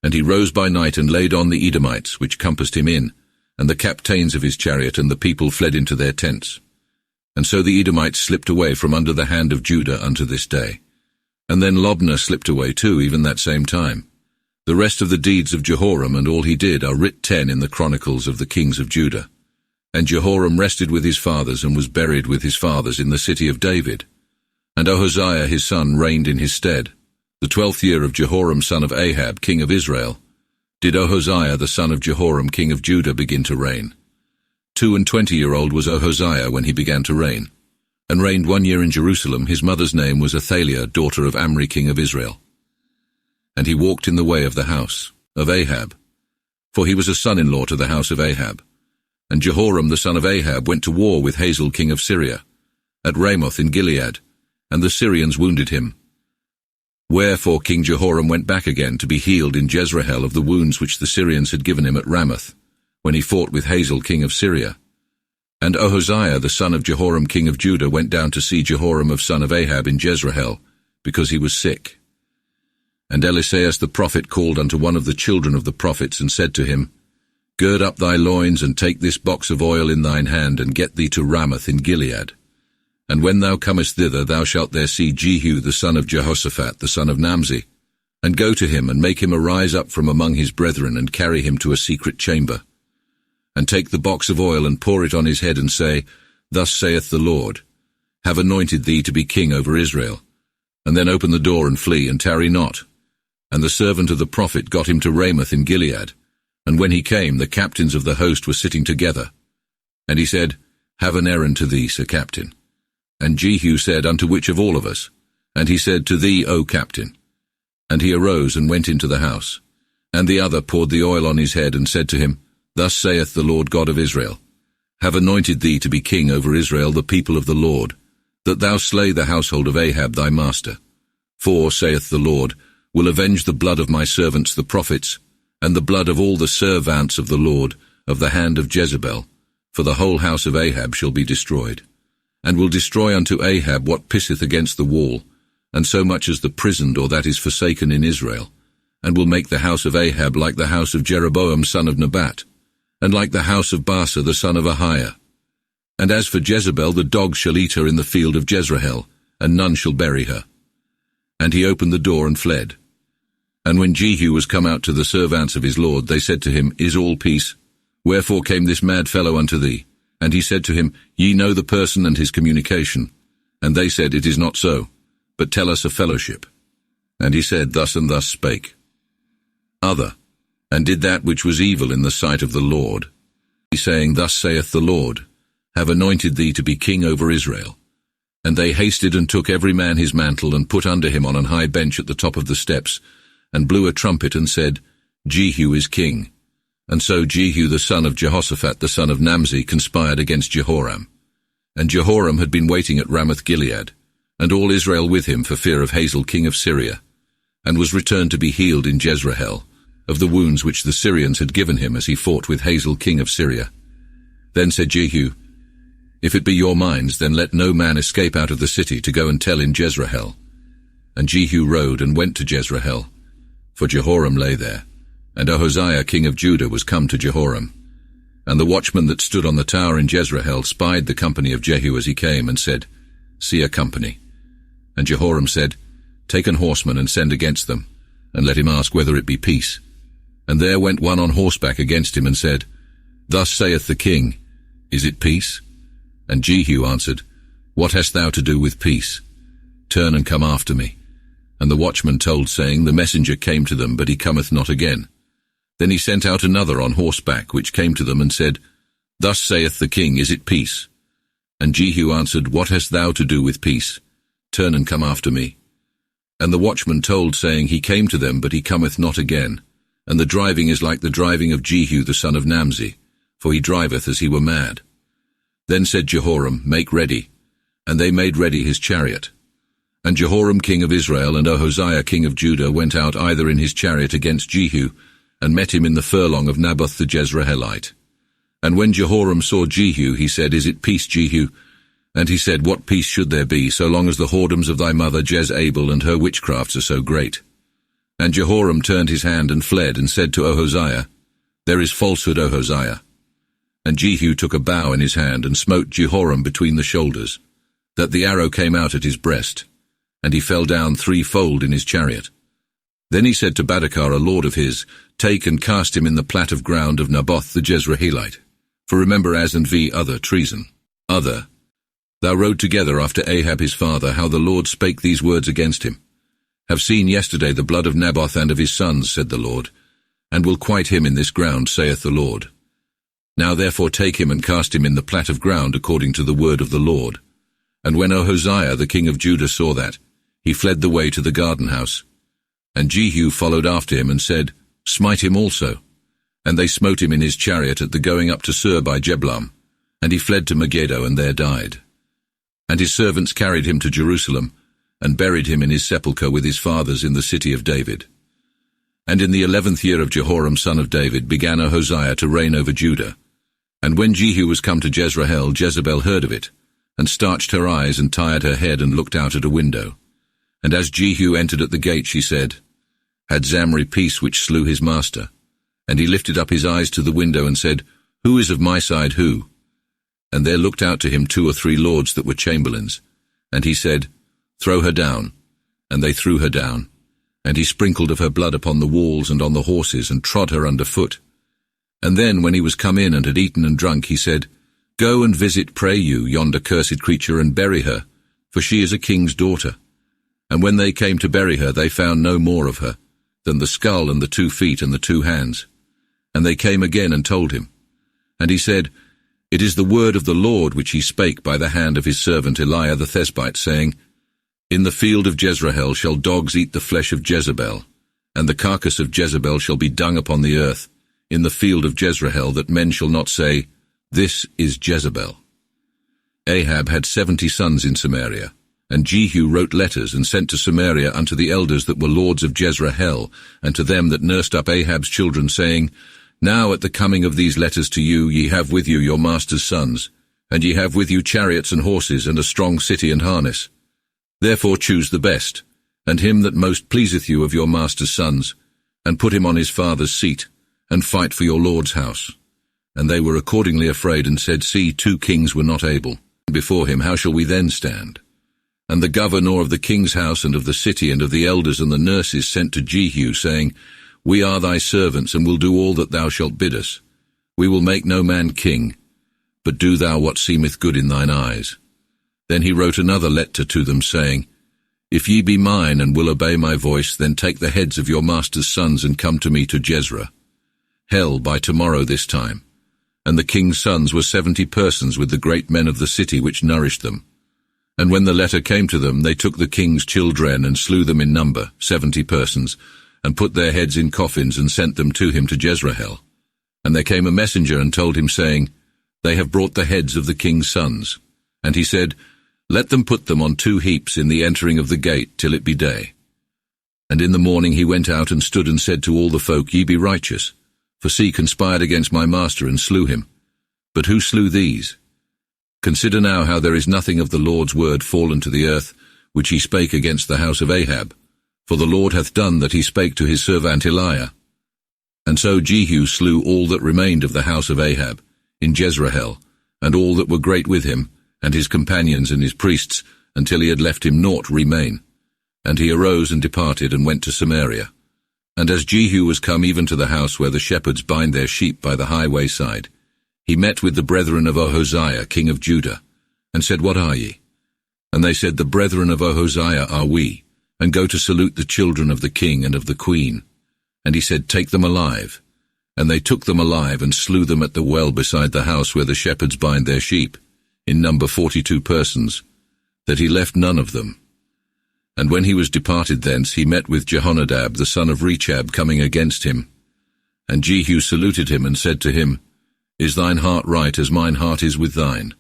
And he rose by night, and laid on the Edomites, which compassed him in, and the captains of his chariot, and the people fled into their tents. And so the Edomites slipped away from under the hand of Judah unto this day. And then Lobnah slipped away too, even that same time. The rest of the deeds of Jehoram and all he did are writ 10 in the chronicles of the kings of Judah. And Jehoram rested with his fathers, and was buried with his fathers in the city of David. And Ahaziah his son reigned in his stead. The 12th year of Jehoram son of Ahab king of Israel did Ahaziah the son of Jehoram king of Judah begin to reign. 22-year-old was Ahaziah when he began to reign, and reigned 1 year in Jerusalem. His mother's name was Athaliah, daughter of Amri king of Israel. And he walked in the way of the house of Ahab, for he was a son-in-law to the house of Ahab. And Jehoram the son of Ahab went to war with Hazael king of Syria, at Ramoth in Gilead, and the Syrians wounded him. Wherefore King Jehoram went back again to be healed in Jezreel of the wounds which the Syrians had given him at Ramoth, when he fought with Hazael king of Syria. And Ahaziah the son of Jehoram king of Judah went down to see Jehoram of son of Ahab in Jezreel, because he was sick. And Eliseus the prophet called unto one of the children of the prophets, and said to him, Gird up thy loins, and take this box of oil in thine hand, and get thee to Ramoth in Gilead. And when thou comest thither, thou shalt there see Jehu the son of Jehoshaphat the son of Nimshi, and go to him, and make him arise up from among his brethren, and carry him to a secret chamber. And take the box of oil, and pour it on his head, and say, Thus saith the Lord, Have anointed thee to be king over Israel. And then open the door, and flee, and tarry not. And the servant of the prophet got him to Ramoth in Gilead. And when he came, the captains of the host were sitting together. And he said, Have an errand to thee, Sir Captain. And Jehu said, Unto which of all of us? And he said, To thee, O captain. And he arose and went into the house. And the other poured the oil on his head, and said to him, Thus saith the Lord God of Israel, Have anointed thee to be king over Israel, the people of the Lord. that thou slay the household of Ahab thy master. For, saith the Lord, will avenge the blood of my servants the prophets, and the blood of all the servants of the Lord, of the hand of Jezebel, for the whole house of Ahab shall be destroyed, and will destroy unto Ahab what pisseth against the wall, and so much as the prisoned or that is forsaken in Israel, and will make the house of Ahab like the house of Jeroboam son of Nebat, and like the house of Baasa the son of Ahiah. And as for Jezebel, the dogs shall eat her in the field of Jezreel, and none shall bury her. And he opened the door and fled. And when Jehu was come out to the servants of his lord, they said to him, Is all peace? Wherefore came this mad fellow unto thee? And he said to him, Ye know the person and his communication. And they said, It is not so, but tell us a fellowship. And he said, Thus and thus spake. Other, and did that which was evil in the sight of the Lord, saying, Thus saith the Lord, have anointed thee to be king over Israel. And they hasted and took every man his mantle, and put under him on an high bench at the top of the steps, and blew a trumpet, and said, Jehu is king. And so Jehu the son of Jehoshaphat the son of Nimshi conspired against Jehoram. And Jehoram had been waiting at Ramoth-Gilead, and all Israel with him for fear of Hazael king of Syria, and was returned to be healed in Jezreel, of the wounds which the Syrians had given him as he fought with Hazael king of Syria. Then said Jehu, If it be your minds, then let no man escape out of the city to go and tell in Jezreel. And Jehu rode and went to Jezreel, for Jehoram lay there, and Ahaziah king of Judah was come to Jehoram. And the watchman that stood on the tower in Jezreel spied the company of Jehu as he came, and said, See a company. And Jehoram said, Take an horseman and send against them, and let him ask whether it be peace. And there went one on horseback against him, and said, Thus saith the king, Is it peace? And Jehu answered, What hast thou to do with peace? Turn and come after me. And the watchman told, saying, The messenger came to them, but he cometh not again. Then he sent out another on horseback, which came to them, and said, Thus saith the king, Is it peace? And Jehu answered, What hast thou to do with peace? Turn and come after me. And the watchman told, saying, He came to them, but he cometh not again. And the driving is like the driving of Jehu the son of Nimshi, for he driveth as he were mad. Then said Jehoram, Make ready. And they made ready his chariot. And Jehoram king of Israel and Ahaziah king of Judah went out either in his chariot against Jehu, and met him in the furlong of Naboth the Jezreelite. And when Jehoram saw Jehu, he said, Is it peace, Jehu? And he said, What peace should there be, so long as the whoredoms of thy mother Jezebel and her witchcrafts are so great? And Jehoram turned his hand and fled, and said to Ahaziah, There is falsehood, Ahaziah. And Jehu took a bow in his hand, and smote Jehoram between the shoulders, that the arrow came out at his breast, and he fell down threefold in his chariot. Then he said to Badakar, a lord of his, Take and cast him in the plat of ground of Naboth the Jezreelite. For remember as and ve other treason. Other, thou rode together after Ahab his father, how the Lord spake these words against him. Have seen yesterday the blood of Naboth and of his sons, said the Lord, and will quite him in this ground, saith the Lord. Now therefore take him and cast him in the plat of ground according to the word of the Lord. And when Ahaziah the king of Judah saw that, he fled the way to the garden house. And Jehu followed after him and said, Smite him also. And they smote him in his chariot at the going up to Sur by Jeblam, and he fled to Megiddo and there died. And his servants carried him to Jerusalem, and buried him in his sepulchre with his fathers in the city of David. And in the 11th year of Jehoram son of David began Ahaziah to reign over Judah. And when Jehu was come to Jezreel, Jezebel heard of it, and starched her eyes and tired her head and looked out at a window. And as Jehu entered at the gate, she said, Had Zamri peace which slew his master? And he lifted up his eyes to the window and said, Who is of my side, who? And there looked out to him 2 or 3 lords that were chamberlains. And he said, Throw her down. And they threw her down. And he sprinkled of her blood upon the walls and on the horses, and trod her under foot. And then, when he was come in and had eaten and drunk, he said, Go and visit, pray you, yonder cursed creature, and bury her, for she is a king's daughter. And when they came to bury her, they found no more of her than the skull and the 2 feet and the 2 hands. And they came again and told him. And he said, It is the word of the Lord which he spake by the hand of his servant Eliah the Thesbite, saying, In the field of Jezreel shall dogs eat the flesh of Jezebel, and the carcass of Jezebel shall be dung upon the earth, in the field of Jezreel, that men shall not say, This is Jezebel. Ahab had 70 sons in Samaria, and Jehu wrote letters and sent to Samaria unto the elders that were lords of Jezreel, and to them that nursed up Ahab's children, saying, Now at the coming of these letters to you ye have with you your master's sons, and ye have with you chariots and horses, and a strong city and harness. Therefore choose the best, and him that most pleaseth you of your master's sons, and put him on his father's seat, and fight for your Lord's house. And they were accordingly afraid, and said, See, 2 kings were not able. Before him, how shall we then stand? And the governor of the king's house and of the city and of the elders and the nurses sent to Jehu, saying, We are thy servants, and will do all that thou shalt bid us. We will make no man king, but do thou what seemeth good in thine eyes. Then he wrote another letter to them, saying, If ye be mine, and will obey my voice, then take the heads of your master's sons, and come to me to Jezreel. By tomorrow this time. And the king's sons were 70 persons with the great men of the city which nourished them. And when the letter came to them, they took the king's children, and slew them in number, 70 persons, and put their heads in coffins, and sent them to him to Jezreel. And there came a messenger, and told him, saying, They have brought the heads of the king's sons. And he said, Let them put them on 2 heaps in the entering of the gate, till it be day. And in the morning he went out, and stood, and said to all the folk, Ye be righteous, for see, conspired against my master, and slew him. But who slew these? Consider now how there is nothing of the Lord's word fallen to the earth, which he spake against the house of Ahab. For the Lord hath done that he spake to his servant Eliah. And so Jehu slew all that remained of the house of Ahab, in Jezreel, and all that were great with him, and his companions and his priests, until he had left him naught remain. And he arose and departed, and went to Samaria. And as Jehu was come even to the house where the shepherds bind their sheep by the highway side, he met with the brethren of Ahaziah, king of Judah, and said, What are ye? And they said, The brethren of Ahaziah are we, and go to salute the children of the king and of the queen. And he said, Take them alive. And they took them alive, and slew them at the well beside the house where the shepherds bind their sheep, in number 42 persons, that he left none of them. And when he was departed thence, he met with Jehonadab the son of Rechab coming against him. And Jehu saluted him, and said to him, Is thine heart right as mine heart is with thine?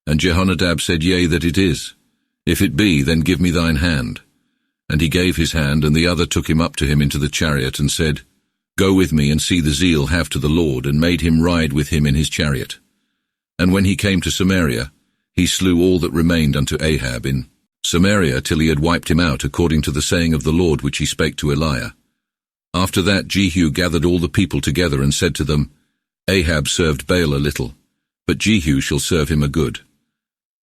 And Jehonadab said, Yea, that it is. If it be, then give me thine hand. And he gave his hand, and the other took him up to him into the chariot, and said, Go with me, and see the zeal have to the Lord, and made him ride with him in his chariot. And when he came to Samaria, he slew all that remained unto Ahab in Samaria, till he had wiped him out, according to the saying of the Lord which he spake to Eliah. After that Jehu gathered all the people together, and said to them, Ahab served Baal a little, but Jehu shall serve him a good.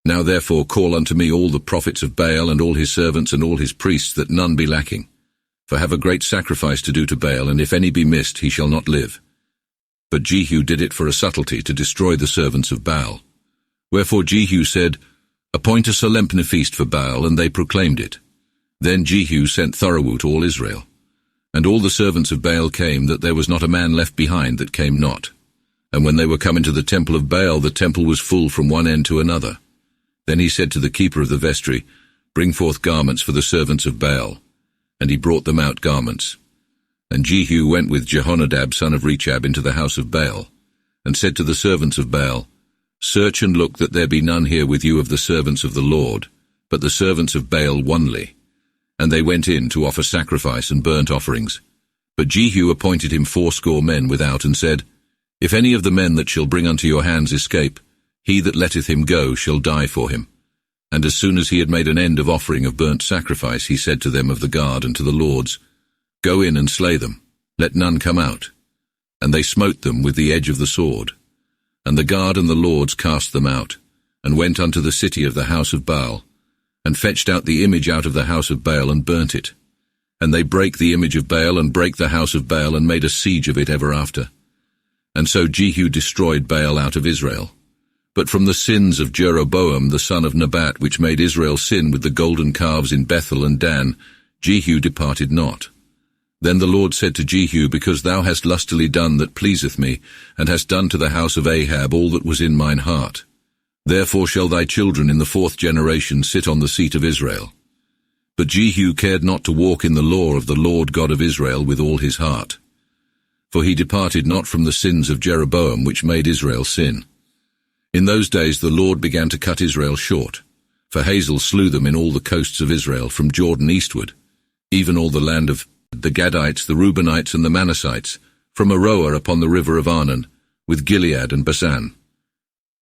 Now therefore call unto me all the prophets of Baal, and all his servants, and all his priests, that none be lacking. For have a great sacrifice to do to Baal, and if any be missed, he shall not live. But Jehu did it for a subtlety, to destroy the servants of Baal. Wherefore Jehu said, Appoint a solemn feast for Baal, and they proclaimed it. Then Jehu sent thorough to all Israel. And all the servants of Baal came, that there was not a man left behind that came not. And when they were come into the temple of Baal, the temple was full from one end to another. Then he said to the keeper of the vestry, Bring forth garments for the servants of Baal. And he brought them out garments. And Jehu went with Jehonadab son of Rechab into the house of Baal, and said to the servants of Baal, Search and look that there be none here with you of the servants of the Lord, but the servants of Baal only. And they went in to offer sacrifice and burnt offerings. But Jehu appointed him 80 men without, and said, If any of the men that shall bring unto your hands escape, he that letteth him go shall die for him. And as soon as he had made an end of offering of burnt sacrifice, he said to them of the guard and to the lords, Go in and slay them, let none come out. And they smote them with the edge of the sword. And the guard and the lords cast them out, and went unto the city of the house of Baal, and fetched out the image out of the house of Baal, and burnt it. And they brake the image of Baal, and brake the house of Baal, and made a siege of it ever after. And so Jehu destroyed Baal out of Israel. But from the sins of Jeroboam the son of Nebat, which made Israel sin with the golden calves in Bethel and Dan, Jehu departed not. Then the Lord said to Jehu, Because thou hast lustily done that pleaseth me, and hast done to the house of Ahab all that was in mine heart, therefore shall thy children in the 4th generation sit on the seat of Israel. But Jehu cared not to walk in the law of the Lord God of Israel with all his heart. For he departed not from the sins of Jeroboam, which made Israel sin. In those days the Lord began to cut Israel short, for Hazael slew them in all the coasts of Israel from Jordan eastward, even all the land of the Gadites, the Reubenites, and the Manassites, from Aroer upon the river of Arnon, with Gilead and Basan.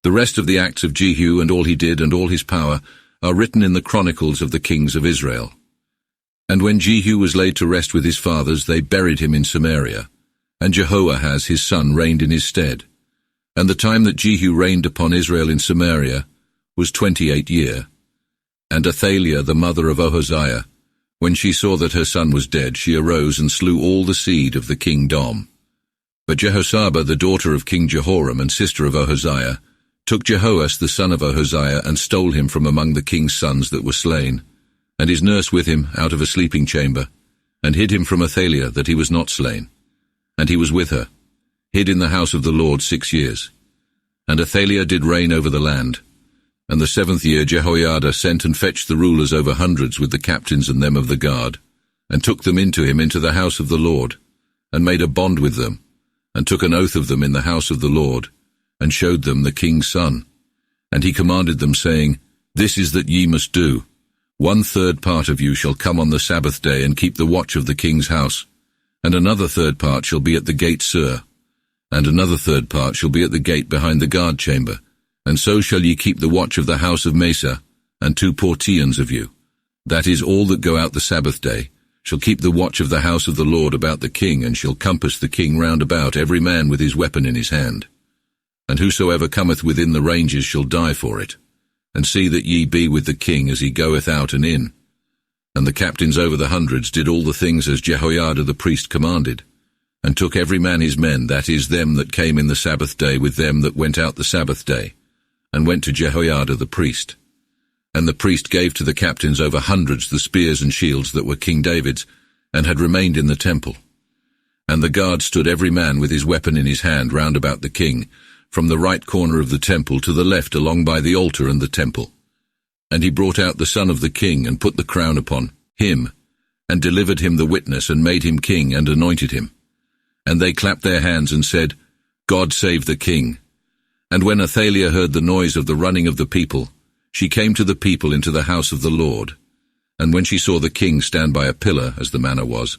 The rest of the acts of Jehu and all he did and all his power are written in the chronicles of the kings of Israel. And when Jehu was laid to rest with his fathers, they buried him in Samaria, and Jehoahaz his son reigned in his stead. And the time that Jehu reigned upon Israel in Samaria was 28 years. And Athaliah, the mother of Ahaziah, when she saw that her son was dead, she arose and slew all the seed of the king Dom. But Jehoshabah, the daughter of King Jehoram and sister of Ahaziah, took Jehoash the son of Ahaziah and stole him from among the king's sons that were slain, and his nurse with him out of a sleeping chamber, and hid him from Athaliah that he was not slain. And he was with her, hid in the house of the Lord 6 years. And Athaliah did reign over the land. And the 7th year Jehoiada sent and fetched the rulers over hundreds with the captains and them of the guard, and took them into him into the house of the Lord, and made a bond with them, and took an oath of them in the house of the Lord, and showed them the king's son. And he commanded them, saying, This is that ye must do. 1/3 part of you shall come on the Sabbath day and keep the watch of the king's house, and another 1/3 part shall be at the gate Sur, and another 1/3 part shall be at the gate behind the guard chamber, and so shall ye keep the watch of the house of Mesa, and 2 portions of you, that is, all that go out the Sabbath day, shall keep the watch of the house of the Lord about the king, and shall compass the king round about, every man with his weapon in his hand. And whosoever cometh within the ranges shall die for it. And see that ye be with the king as he goeth out and in. And the captains over the hundreds did all the things as Jehoiada the priest commanded, and took every man his men, that is, them that came in the Sabbath day with them that went out the Sabbath day, and went to Jehoiada the priest. And the priest gave to the captains over hundreds the spears and shields that were King David's, and had remained in the temple. And the guard stood every man with his weapon in his hand round about the king, from the right corner of the temple to the left along by the altar and the temple. And he brought out the son of the king, and put the crown upon him, and delivered him the witness, and made him king, and anointed him. And they clapped their hands, and said, God save the king. And when Athaliah heard the noise of the running of the people, she came to the people into the house of the Lord. And when she saw the king stand by a pillar, as the manner was,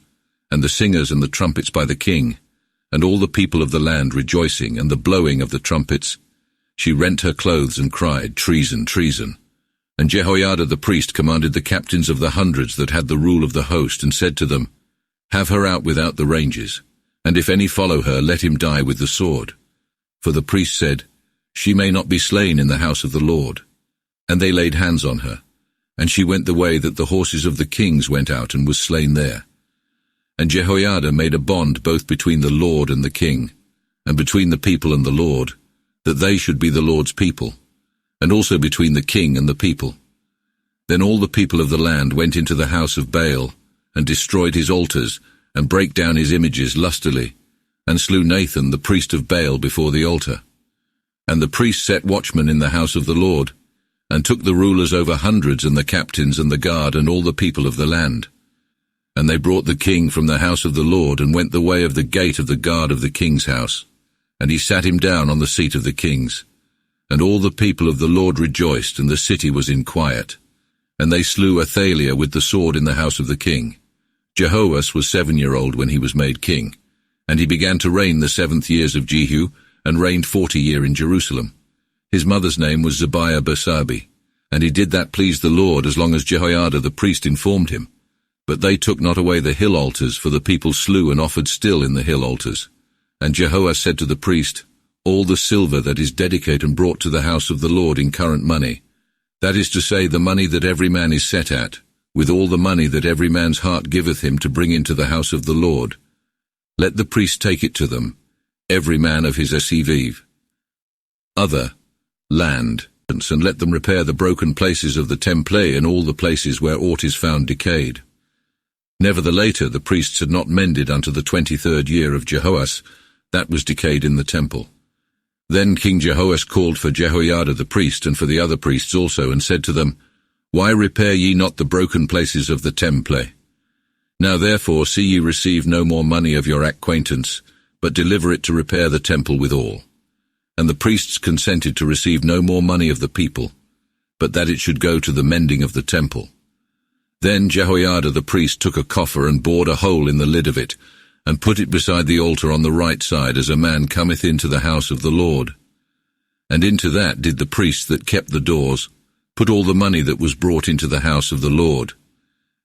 and the singers and the trumpets by the king, and all the people of the land rejoicing, and the blowing of the trumpets, she rent her clothes and cried, Treason, treason. And Jehoiada the priest commanded the captains of the hundreds that had the rule of the host, and said to them, Have her out without the ranges, and if any follow her, let him die with the sword. For the priest said, She may not be slain in the house of the Lord. And they laid hands on her, and she went the way that the horses of the kings went out, and was slain there. And Jehoiada made a bond both between the Lord and the king, and between the people and the Lord, that they should be the Lord's people, and also between the king and the people. Then all the people of the land went into the house of Baal, and destroyed his altars, and brake down his images lustily, and slew Nathan the priest of Baal before the altar. And the priest set watchmen in the house of the Lord, and took the rulers over hundreds, and the captains, and the guard, and all the people of the land. And they brought the king from the house of the Lord, and went the way of the gate of the guard of the king's house. And he sat him down on the seat of the kings. And all the people of the Lord rejoiced, and the city was in quiet. And they slew Athaliah with the sword in the house of the king. Jehoash was 7-year-old when he was made king. And he began to reign the 7th years of Jehu, and reigned 40 years in Jerusalem. His mother's name was Zebiah Bersabi. And he did that pleased the Lord, as long as Jehoiada the priest informed him. But they took not away the hill altars, for the people slew and offered still in the hill altars. And Jehoash said to the priest, All the silver that is dedicated and brought to the house of the Lord in current money, that is to say, the money that every man is set at, with all the money that every man's heart giveth him to bring into the house of the Lord, let the priest take it to them, every man of his asiviv. Other land, and let them repair the broken places of the temple and all the places where aught is found decayed. Nevertheless, the priests had not mended unto the 23rd year of Jehoash, that was decayed in the temple. Then King Jehoash called for Jehoiada the priest, and for the other priests also, and said to them, Why repair ye not the broken places of the temple? Now therefore see ye receive no more money of your acquaintance, but deliver it to repair the temple withal. And the priests consented to receive no more money of the people, but that it should go to the mending of the temple. Then Jehoiada the priest took a coffer and bored a hole in the lid of it, and put it beside the altar on the right side, as a man cometh into the house of the Lord. And into that did the priests that kept the doors put all the money that was brought into the house of the Lord.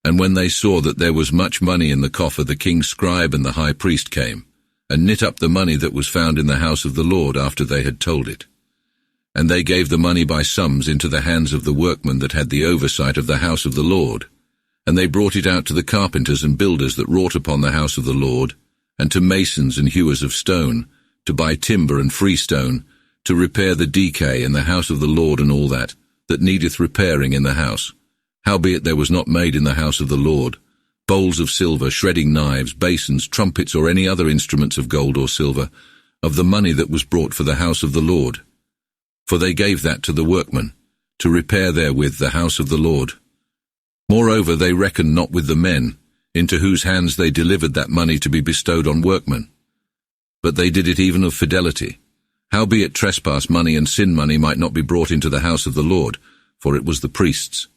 And when they saw that there was much money in the coffer, the king's scribe and the high priest came, and knit up the money that was found in the house of the Lord after they had told it. And they gave the money by sums into the hands of the workmen that had the oversight of the house of the Lord. And they brought it out to the carpenters and builders that wrought upon the house of the Lord, and to masons and hewers of stone, to buy timber and freestone, to repair the decay in the house of the Lord, and all that needeth repairing in the house. Howbeit there was not made in the house of the Lord bowls of silver, shredding knives, basins, trumpets, or any other instruments of gold or silver, of the money that was brought for the house of the Lord. For they gave that to the workmen, to repair therewith the house of the Lord. Moreover, they reckoned not with the men, into whose hands they delivered that money to be bestowed on workmen. But they did it even of fidelity. Howbeit trespass money and sin money might not be brought into the house of the Lord, for it was the priests.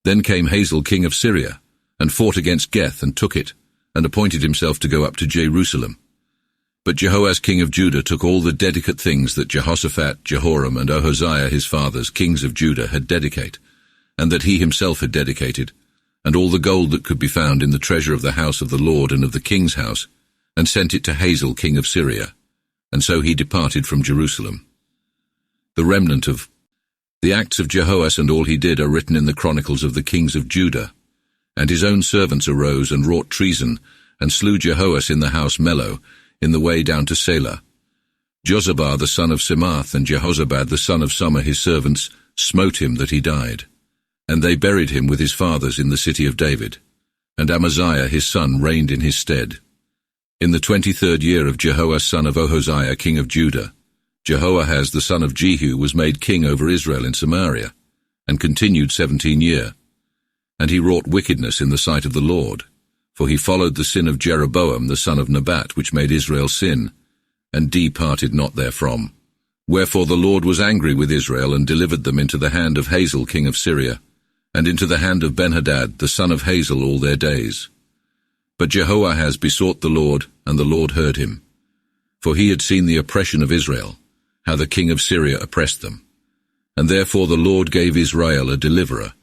Then came Hazael king of Syria, and fought against Geth, and took it, and appointed himself to go up to Jerusalem. But Jehoash king of Judah took all the dedicate things that Jehoshaphat, Jehoram, and Ahaziah his fathers, kings of Judah, had dedicate, and that he himself had dedicated, and all the gold that could be found in the treasure of the house of the Lord and of the king's house, and sent it to Hazael king of Syria. And so he departed from Jerusalem. The remnant of the acts of Jehoash and all he did are written in the chronicles of the kings of Judah. And his own servants arose and wrought treason, and slew Jehoash in the house Mello, in the way down to Selah. Jozabah the son of Simath and Jehozabad the son of Summer his servants smote him that he died. And they buried him with his fathers in the city of David. And Amaziah his son reigned in his stead. In the 23rd year of Jehoash son of Ahaziah king of Judah, Jehoahaz the son of Jehu was made king over Israel in Samaria, and continued 17 years. And he wrought wickedness in the sight of the Lord, for he followed the sin of Jeroboam the son of Nebat, which made Israel sin, and departed not therefrom. Wherefore the Lord was angry with Israel, and delivered them into the hand of Hazael king of Syria, and into the hand of Benhadad the son of Hazael all their days. But Jehoahaz besought the Lord, and the Lord heard him. For he had seen the oppression of Israel, how the king of Syria oppressed them. And therefore the Lord gave Israel a deliverer,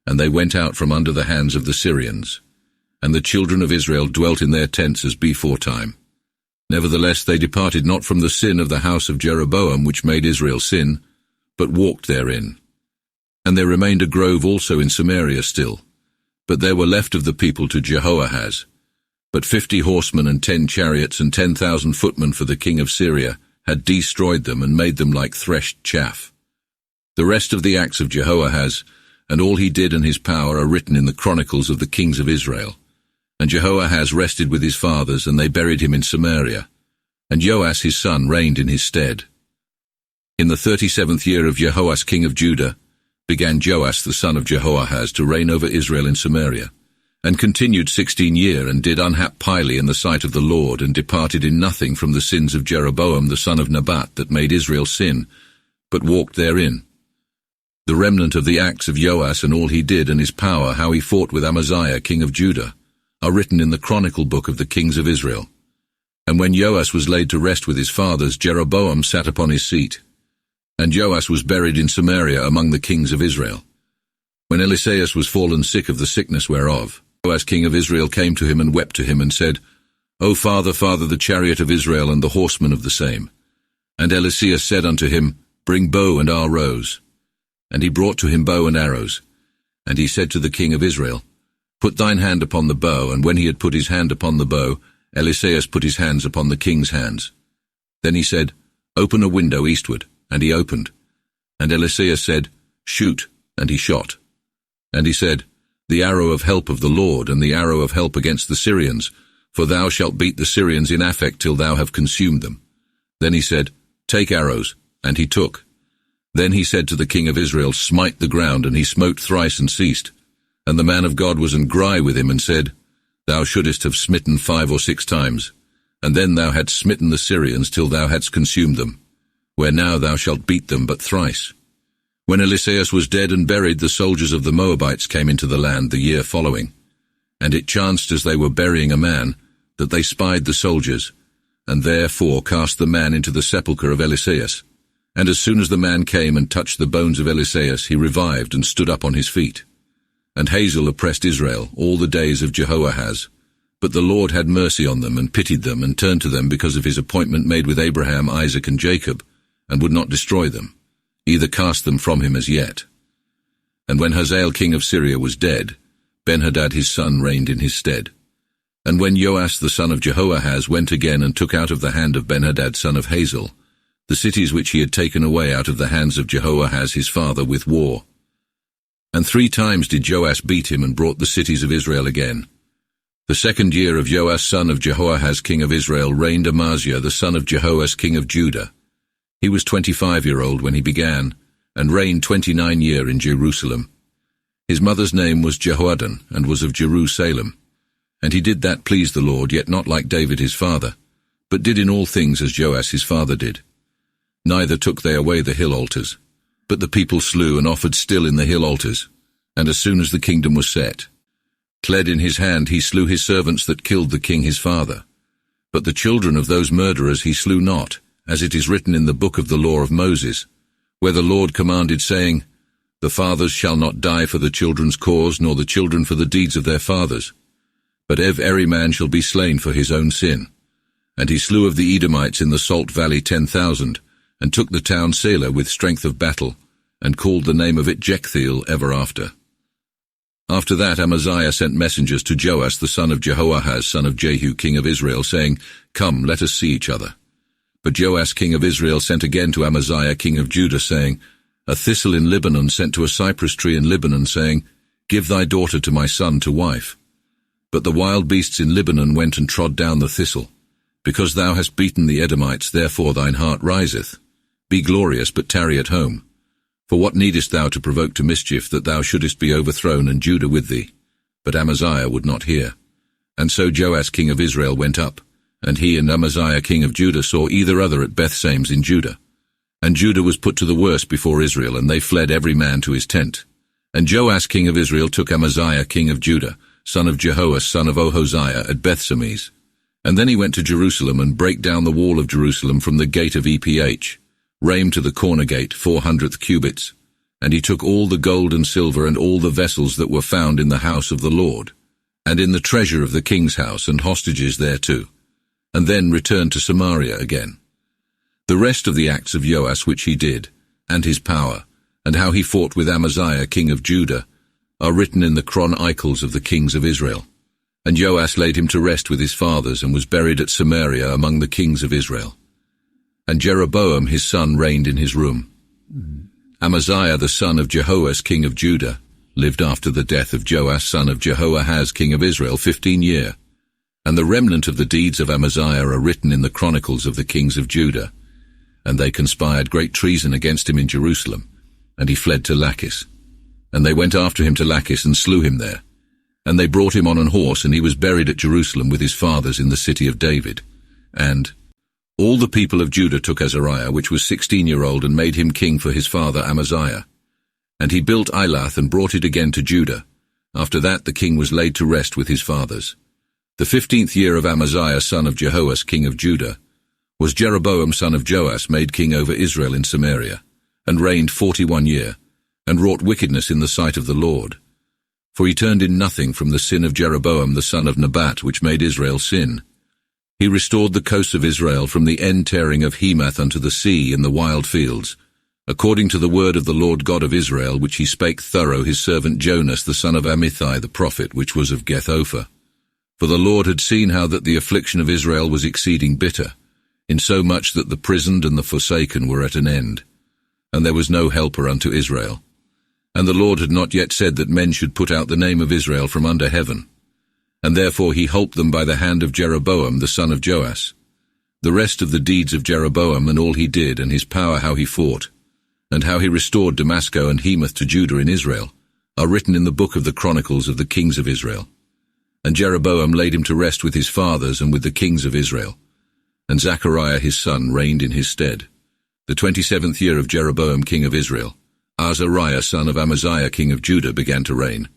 and they went out from under the hands of the Syrians. And the children of Israel dwelt in their tents as beforetime. Nevertheless they departed not from the sin of the house of Jeroboam, which made Israel sin, but walked therein. And there remained a grove also in Samaria still, but there were left of the people to Jehoahaz but 50 horsemen and 10 chariots and 10,000 footmen, for the king of Syria had destroyed them and made them like threshed chaff. The rest of the acts of Jehoahaz, and all he did and his power, are written in the chronicles of the kings of Israel. And Jehoahaz rested with his fathers, and they buried him in Samaria. And Joash his son reigned in his stead. In the 37th year of Jehoash king of Judah began Joash the son of Jehoahaz to reign over Israel in Samaria, and continued 16 years, and did unhap pilely in the sight of the Lord, and departed in nothing from the sins of Jeroboam the son of Nebat, that made Israel sin, but walked therein. The remnant of the acts of Joash and all he did and his power, how he fought with Amaziah king of Judah, are written in the chronicle book of the kings of Israel. And when Joash was laid to rest with his fathers, Jeroboam sat upon his seat. And Joash was buried in Samaria among the kings of Israel. When Eliseus was fallen sick of the sickness whereof, Joash king of Israel came to him and wept to him, and said, O father, father, the chariot of Israel, and the horsemen of the same. And Eliseus said unto him, Bring bow and arrows. And he brought to him bow and arrows. And he said to the king of Israel, Put thine hand upon the bow. And when he had put his hand upon the bow, Eliseus put his hands upon the king's hands. Then he said, Open a window eastward. And he opened. And Eliseus said, Shoot. And he shot. And he said, The arrow of help of the Lord, and the arrow of help against the Syrians, for thou shalt beat the Syrians in Aphek till thou have consumed them. Then he said, Take arrows. And he took. Then he said to the king of Israel, Smite the ground. And he smote thrice and ceased. And the man of God was angry with him, and said, Thou shouldest have smitten 5 or 6 times, and then thou hadst smitten the Syrians till thou hadst consumed them. where now thou shalt beat them but thrice. When Eliseus was dead and buried, the soldiers of the Moabites came into the land the year following. And it chanced as they were burying a man, that they spied the soldiers, and therefore cast the man into the sepulchre of Eliseus. And as soon as the man came and touched the bones of Eliseus, he revived and stood up on his feet. And Hazael oppressed Israel all the days of Jehoahaz. But the Lord had mercy on them and pitied them and turned to them because of his appointment made with Abraham, Isaac, and Jacob, and would not destroy them, either cast them from him as yet. And when Hazael king of Syria was dead, Ben-Hadad his son reigned in his stead. And when Joash the son of Jehoahaz went again and took out of the hand of Ben-Hadad son of Hazael the cities which he had taken away out of the hands of Jehoahaz his father with war. And 3 times did Joash beat him and brought the cities of Israel again. The 2nd year of Joash son of Jehoahaz king of Israel reigned Amaziah the son of Jehoash king of Judah. He was 25-year-old when he began, and reigned 29 years in Jerusalem. His mother's name was Jehoaddan, and was of Jerusalem. And he did that pleased the Lord, yet not like David his father, but did in all things as Joash his father did. Neither took they away the hill altars, but the people slew and offered still in the hill altars. And as soon as the kingdom was set, Tled in his hand he slew his servants that killed the king his father. But the children of those murderers he slew not, as it is written in the book of the law of Moses, where the Lord commanded, saying, The fathers shall not die for the children's cause, nor the children for the deeds of their fathers. But every man shall be slain for his own sin. And he slew of the Edomites in the Salt Valley 10,000, and took the town Selah with strength of battle, and called the name of it Jechthiel ever after. After that Amaziah sent messengers to Joash the son of Jehoahaz son of Jehu king of Israel, saying, Come, let us see each other. But Joash king of Israel sent again to Amaziah king of Judah, saying, A thistle in Lebanon sent to a cypress tree in Lebanon, saying, Give thy daughter to my son to wife. But the wild beasts in Lebanon went and trod down the thistle. Because thou hast beaten the Edomites, therefore thine heart riseth. Be glorious, but tarry at home. For what needest thou to provoke to mischief, that thou shouldest be overthrown, and Judah with thee? But Amaziah would not hear. And so Joash king of Israel went up, and he and Amaziah king of Judah saw either other at Bethsames in Judah. And Judah was put to the worse before Israel, and they fled every man to his tent. And Joash king of Israel took Amaziah king of Judah, son of Jehoash son of Ohoziah, at Bethsemes. And then he went to Jerusalem, and brake down the wall of Jerusalem from the gate of Eph, Rame to the corner gate, 400 cubits. And he took all the gold and silver and all the vessels that were found in the house of the Lord, and in the treasure of the king's house, and hostages thereto, and then returned to Samaria again. The rest of the acts of Joash which he did, and his power, and how he fought with Amaziah king of Judah, are written in the chronicles of the kings of Israel. And Joash laid him to rest with his fathers, and was buried at Samaria among the kings of Israel. And Jeroboam his son reigned in his room. Amaziah the son of Jehoash king of Judah lived after the death of Joash son of Jehoahaz king of Israel 15 years. And the remnant of the deeds of Amaziah are written in the chronicles of the kings of Judah. And they conspired great treason against him in Jerusalem, and he fled to Lachish. And they went after him to Lachish and slew him there. And they brought him on an horse, and he was buried at Jerusalem with his fathers in the city of David. And all the people of Judah took Azariah, which was 16-year-old, and made him king for his father Amaziah. And he built Elath and brought it again to Judah. After that the king was laid to rest with his fathers. The 15th year of Amaziah son of Jehoash king of Judah was Jeroboam son of Joash made king over Israel in Samaria, and reigned 41 years, and wrought wickedness in the sight of the Lord. For he turned in nothing from the sin of Jeroboam the son of Nebat, which made Israel sin. He restored the coasts of Israel from the end tearing of Hemath unto the sea in the wild fields, according to the word of the Lord God of Israel, which he spake thorough his servant Jonas the son of Amittai the prophet, which was of Geth-ophah. For the Lord had seen how that the affliction of Israel was exceeding bitter, insomuch that the prisoned and the forsaken were at an end, and there was no helper unto Israel. And the Lord had not yet said that men should put out the name of Israel from under heaven. And therefore he holp them by the hand of Jeroboam the son of Joash. The rest of the deeds of Jeroboam, and all he did, and his power how he fought, and how he restored Damascus and Hemath to Judah in Israel, are written in the book of the chronicles of the kings of Israel. And Jeroboam laid him to rest with his fathers and with the kings of Israel. And Zechariah his son reigned in his stead. the 27th year of Jeroboam king of Israel, Azariah son of Amaziah king of Judah began to reign.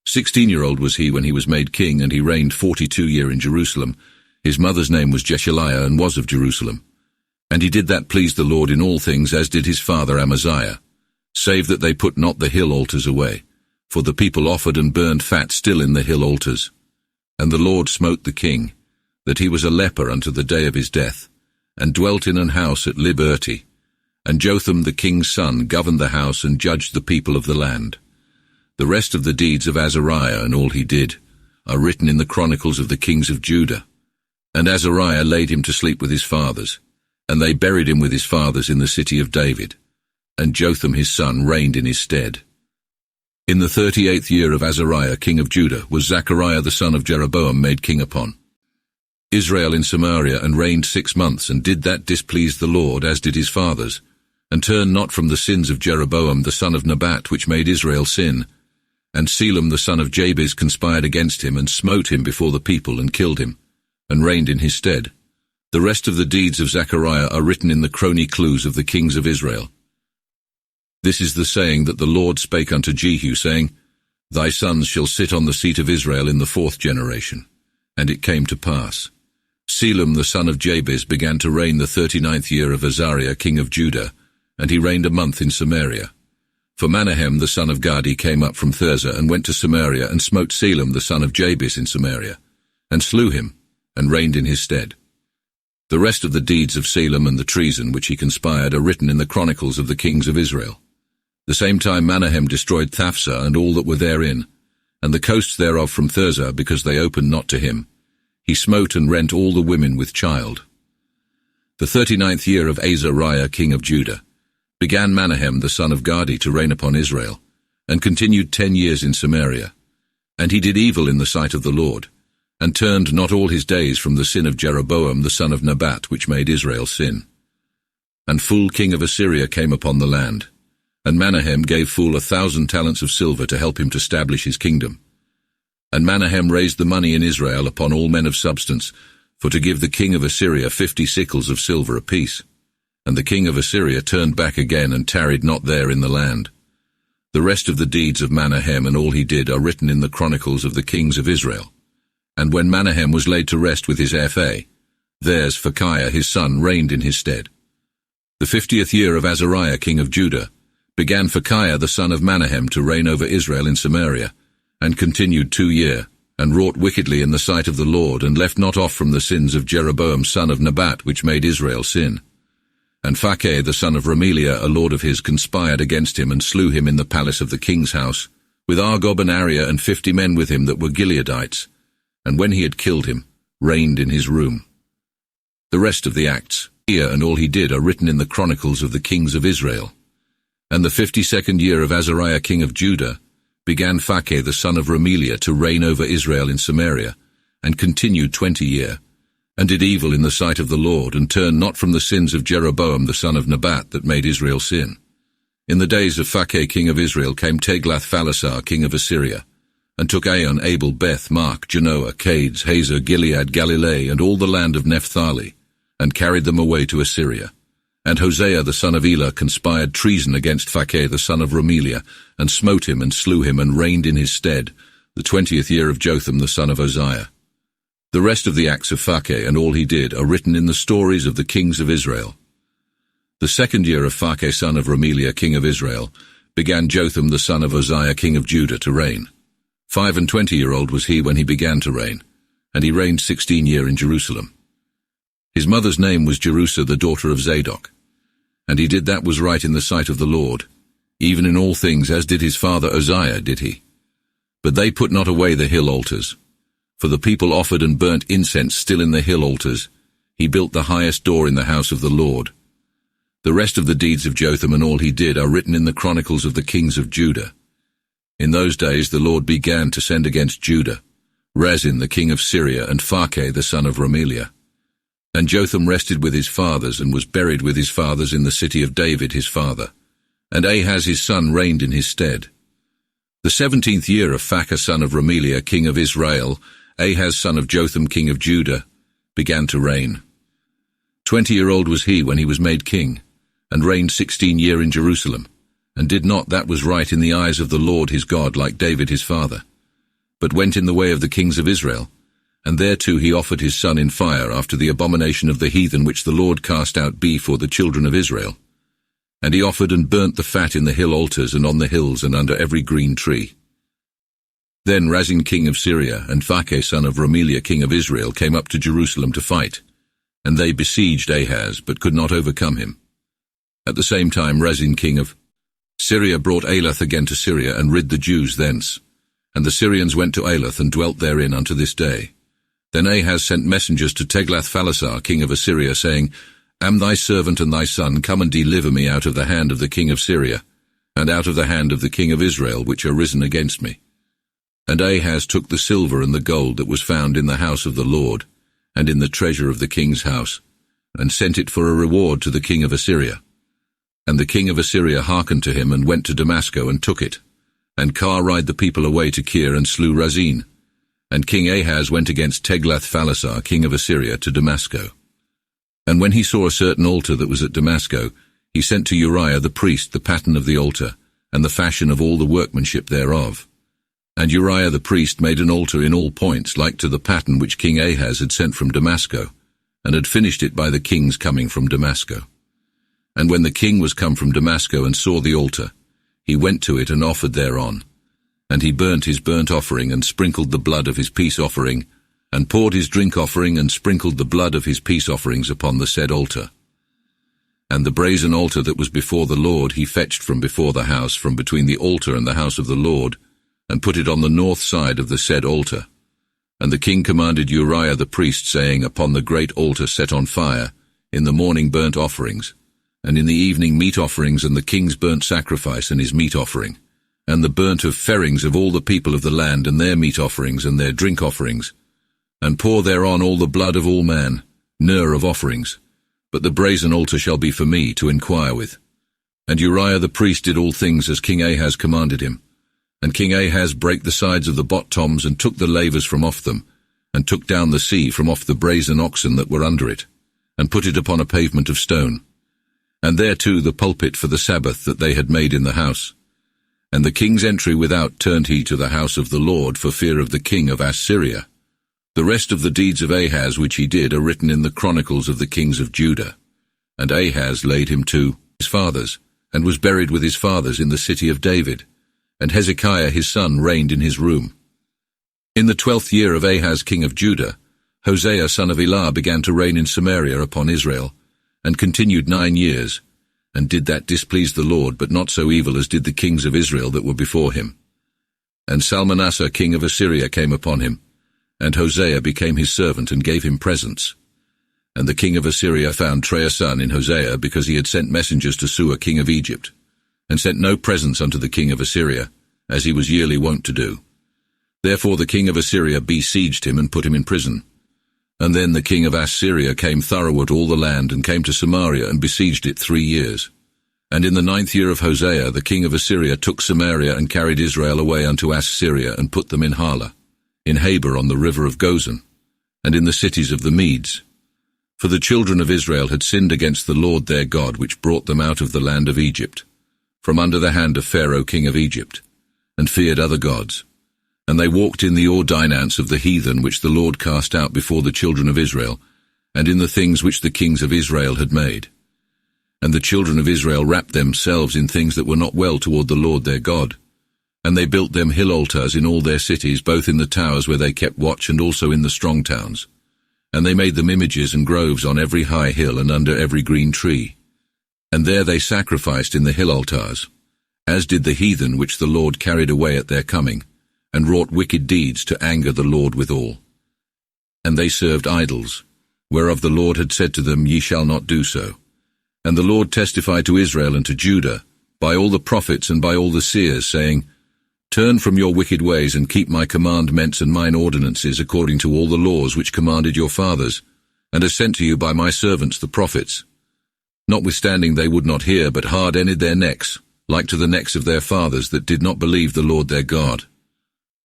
16-year-old was he when he was made king, and he reigned 42 years in Jerusalem. His mother's name was Jeshaliah, and was of Jerusalem. And he did that pleased the Lord in all things, as did his father Amaziah, save that they put not the hill altars away, for the people offered and burned fat still in the hill altars. And the Lord smote the king, that he was a leper unto the day of his death, and dwelt in an house at Liberty. And Jotham the king's son governed the house and judged the people of the land. The rest of the deeds of Azariah and all he did are written in the chronicles of the kings of Judah. And Azariah laid him to sleep with his fathers, and they buried him with his fathers in the city of David. And Jotham his son reigned in his stead. In the 38th year of Azariah king of Judah was Zechariah the son of Jeroboam made king upon Israel in Samaria, and reigned 6 months, and did that displeased the Lord, as did his fathers, and turned not from the sins of Jeroboam the son of Nebat, which made Israel sin. And Selam the son of Jabez conspired against him, and smote him before the people, and killed him, and reigned in his stead. The rest of the deeds of Zechariah are written in the chronicles of the kings of Israel. This is the saying that the Lord spake unto Jehu, saying, Thy sons shall sit on the seat of Israel in the 4th generation. And it came to pass. Selam the son of Jabez began to reign the 39th year of Azariah king of Judah, and he reigned a month in Samaria. For Menahem the son of Gadi came up from Tirzah, and went to Samaria, and smote Selam the son of Jabez in Samaria, and slew him, and reigned in his stead. The rest of the deeds of Selam and the treason which he conspired are written in the chronicles of the kings of Israel. The same time Menahem destroyed Thaphsah and all that were therein, and the coasts thereof from Tirzah, because they opened not to him. He smote and rent all the women with child. The 39th year of Azariah king of Judah began Menahem the son of Gadi to reign upon Israel, and continued 10 years in Samaria. And he did evil in the sight of the Lord, and turned not all his days from the sin of Jeroboam the son of Nebat, which made Israel sin. And Phul king of Assyria came upon the land, and Menahem gave Phul 1,000 talents of silver to help him to establish his kingdom. And Menahem raised the money in Israel upon all men of substance, for to give the king of Assyria 50 sickles of silver apiece. And the king of Assyria turned back again, and tarried not there in the land. The rest of the deeds of Menahem and all he did are written in the chronicles of the kings of Israel. And when Menahem was laid to rest with his FA, there's Phakiah his son reigned in his stead. The 50th year of Azariah king of Judah began Phakiah the son of Menahem to reign over Israel in Samaria, and continued 2 years, and wrought wickedly in the sight of the Lord, and left not off from the sins of Jeroboam son of Nebat, which made Israel sin. And Phakeh the son of Remaliah, a lord of his, conspired against him, and slew him in the palace of the king's house, with Argob and Ariah and 50 men with him that were Gileadites, and when he had killed him, reigned in his room. The rest of the acts, and all he did, are written in the chronicles of the kings of Israel. And the 52nd year of Azariah king of Judah began Phakeh the son of Remaliah to reign over Israel in Samaria, and continued 20 years, and did evil in the sight of the Lord, and turned not from the sins of Jeroboam the son of Nebat, that made Israel sin. In the days of Phakeh king of Israel came Tiglath-Phalasar king of Assyria, and took Aon, Abel, Beth, Mark, Genoa, Cades, Hazor, Gilead, Galilee, and all the land of Naphtali, and carried them away to Assyria. And Hosea the son of Elah conspired treason against Phakeh the son of Remaliah, and smote him, and slew him, and reigned in his stead, the 20th year of Jotham the son of Uzziah. The rest of the acts of Phakeh and all he did are written in the stories of the kings of Israel. The 2nd year of Phakeh son of Remaliah king of Israel began Jotham the son of Uzziah king of Judah to reign. 25-year-old was he when he began to reign, and he reigned 16 years in Jerusalem. His mother's name was Jerusha the daughter of Zadok. And he did that was right in the sight of the Lord, even in all things, as did his father Uzziah did he. But they put not away the hill altars. For the people offered and burnt incense still in the hill altars. He built the highest door in the house of the Lord. The rest of the deeds of Jotham and all he did are written in the chronicles of the kings of Judah. In those days the Lord began to send against Judah Rezin the king of Syria, and Phakeh the son of Remaliah. And Jotham rested with his fathers, and was buried with his fathers in the city of David his father. And Ahaz his son reigned in his stead. The 17th year of Phakeh son of Remaliah king of Israel, Ahaz son of Jotham king of Judah, began to reign. 20-year-old was he when he was made king, and reigned 16 years in Jerusalem, and did not that was right in the eyes of the Lord his God, like David his father, but went in the way of the kings of Israel, and thereto he offered his son in fire after the abomination of the heathen which the Lord cast out before the children of Israel. And he offered and burnt the fat in the hill altars and on the hills and under every green tree. Then Rezin king of Syria and Phache son of Remaliah king of Israel came up to Jerusalem to fight, and they besieged Ahaz, but could not overcome him. At the same time Rezin king of Syria brought Elath again to Syria, and rid the Jews thence. And the Syrians went to Elath, and dwelt therein unto this day. Then Ahaz sent messengers to Tiglath-Phaleser king of Assyria, saying, Am thy servant and thy son come and deliver me out of the hand of the king of Syria, and out of the hand of the king of Israel, which are risen against me? And Ahaz took the silver and the gold that was found in the house of the Lord, and in the treasure of the king's house, and sent it for a reward to the king of Assyria. And the king of Assyria hearkened to him, and went to Damascus, and took it, and carried the people away to Kir, and slew Rezin. And King Ahaz went against Tiglath-Phaleser king of Assyria to Damascus. And when he saw a certain altar that was at Damascus, he sent to Uriah the priest the pattern of the altar, and the fashion of all the workmanship thereof. And Uriah the priest made an altar in all points, like to the pattern which King Ahaz had sent from Damascus, and had finished it by the king's coming from Damascus. And when the king was come from Damascus and saw the altar, he went to it and offered thereon. And he burnt his burnt offering, and sprinkled the blood of his peace offering, and poured his drink offering, and sprinkled the blood of his peace offerings upon the said altar. And the brazen altar that was before the Lord he fetched from before the house, from between the altar and the house of the Lord, and put it on the north side of the said altar. And the king commanded Uriah the priest, saying, Upon the great altar set on fire, in the morning burnt offerings, and in the evening meat offerings, and the king's burnt sacrifice and his meat offering, and the burnt of ferrings of all the people of the land, and their meat offerings and their drink offerings, and pour thereon all the blood of all man, of offerings. But the brazen altar shall be for me to inquire with. And Uriah the priest did all things as King Ahaz commanded him. And King Ahaz brake the sides of the bot-toms, and took the lavers from off them, and took down the sea from off the brazen oxen that were under it, and put it upon a pavement of stone. And thereto the pulpit for the Sabbath that they had made in the house. And the king's entry without turned he to the house of the Lord, for fear of the king of Assyria. The rest of the deeds of Ahaz which he did are written in the chronicles of the kings of Judah. And Ahaz laid him to his fathers, and was buried with his fathers in the city of David. And Hezekiah his son reigned in his room. In the 12th year of Ahaz king of Judah, Hosea son of Elah began to reign in Samaria upon Israel, and continued 9 years, and did that displease the Lord, but not so evil as did the kings of Israel that were before him. And Salmanassar king of Assyria came upon him, and Hosea became his servant, and gave him presents. And the king of Assyria found treason in Hosea, because he had sent messengers to Suah king of Egypt, and sent no presents unto the king of Assyria, as he was yearly wont to do. Therefore the king of Assyria besieged him, and put him in prison. And then the king of Assyria came thoroughward all the land, and came to Samaria, and besieged it 3 years. And in the 9th year of Hosea the king of Assyria took Samaria, and carried Israel away unto Assyria, and put them in Hala, in Habor on the river of Gozan, and in the cities of the Medes. For the children of Israel had sinned against the Lord their God, which brought them out of the land of Egypt, from under the hand of Pharaoh king of Egypt, and feared other gods. And they walked in the ordinance of the heathen which the Lord cast out before the children of Israel, and in the things which the kings of Israel had made. And the children of Israel wrapped themselves in things that were not well toward the Lord their God. And they built them hill altars in all their cities, both in the towers where they kept watch, and also in the strong towns. And they made them images and groves on every high hill, and under every green tree. And there they sacrificed in the hill altars, as did the heathen which the Lord carried away at their coming, and wrought wicked deeds to anger the Lord withal. And they served idols, whereof the Lord had said to them, Ye shall not do so. And the Lord testified to Israel and to Judah, by all the prophets and by all the seers, saying, Turn from your wicked ways, and keep my commandments and mine ordinances, according to all the laws which commanded your fathers, and are sent to you by my servants the prophets. Notwithstanding they would not hear, but hard-ended their necks, like to the necks of their fathers that did not believe the Lord their God.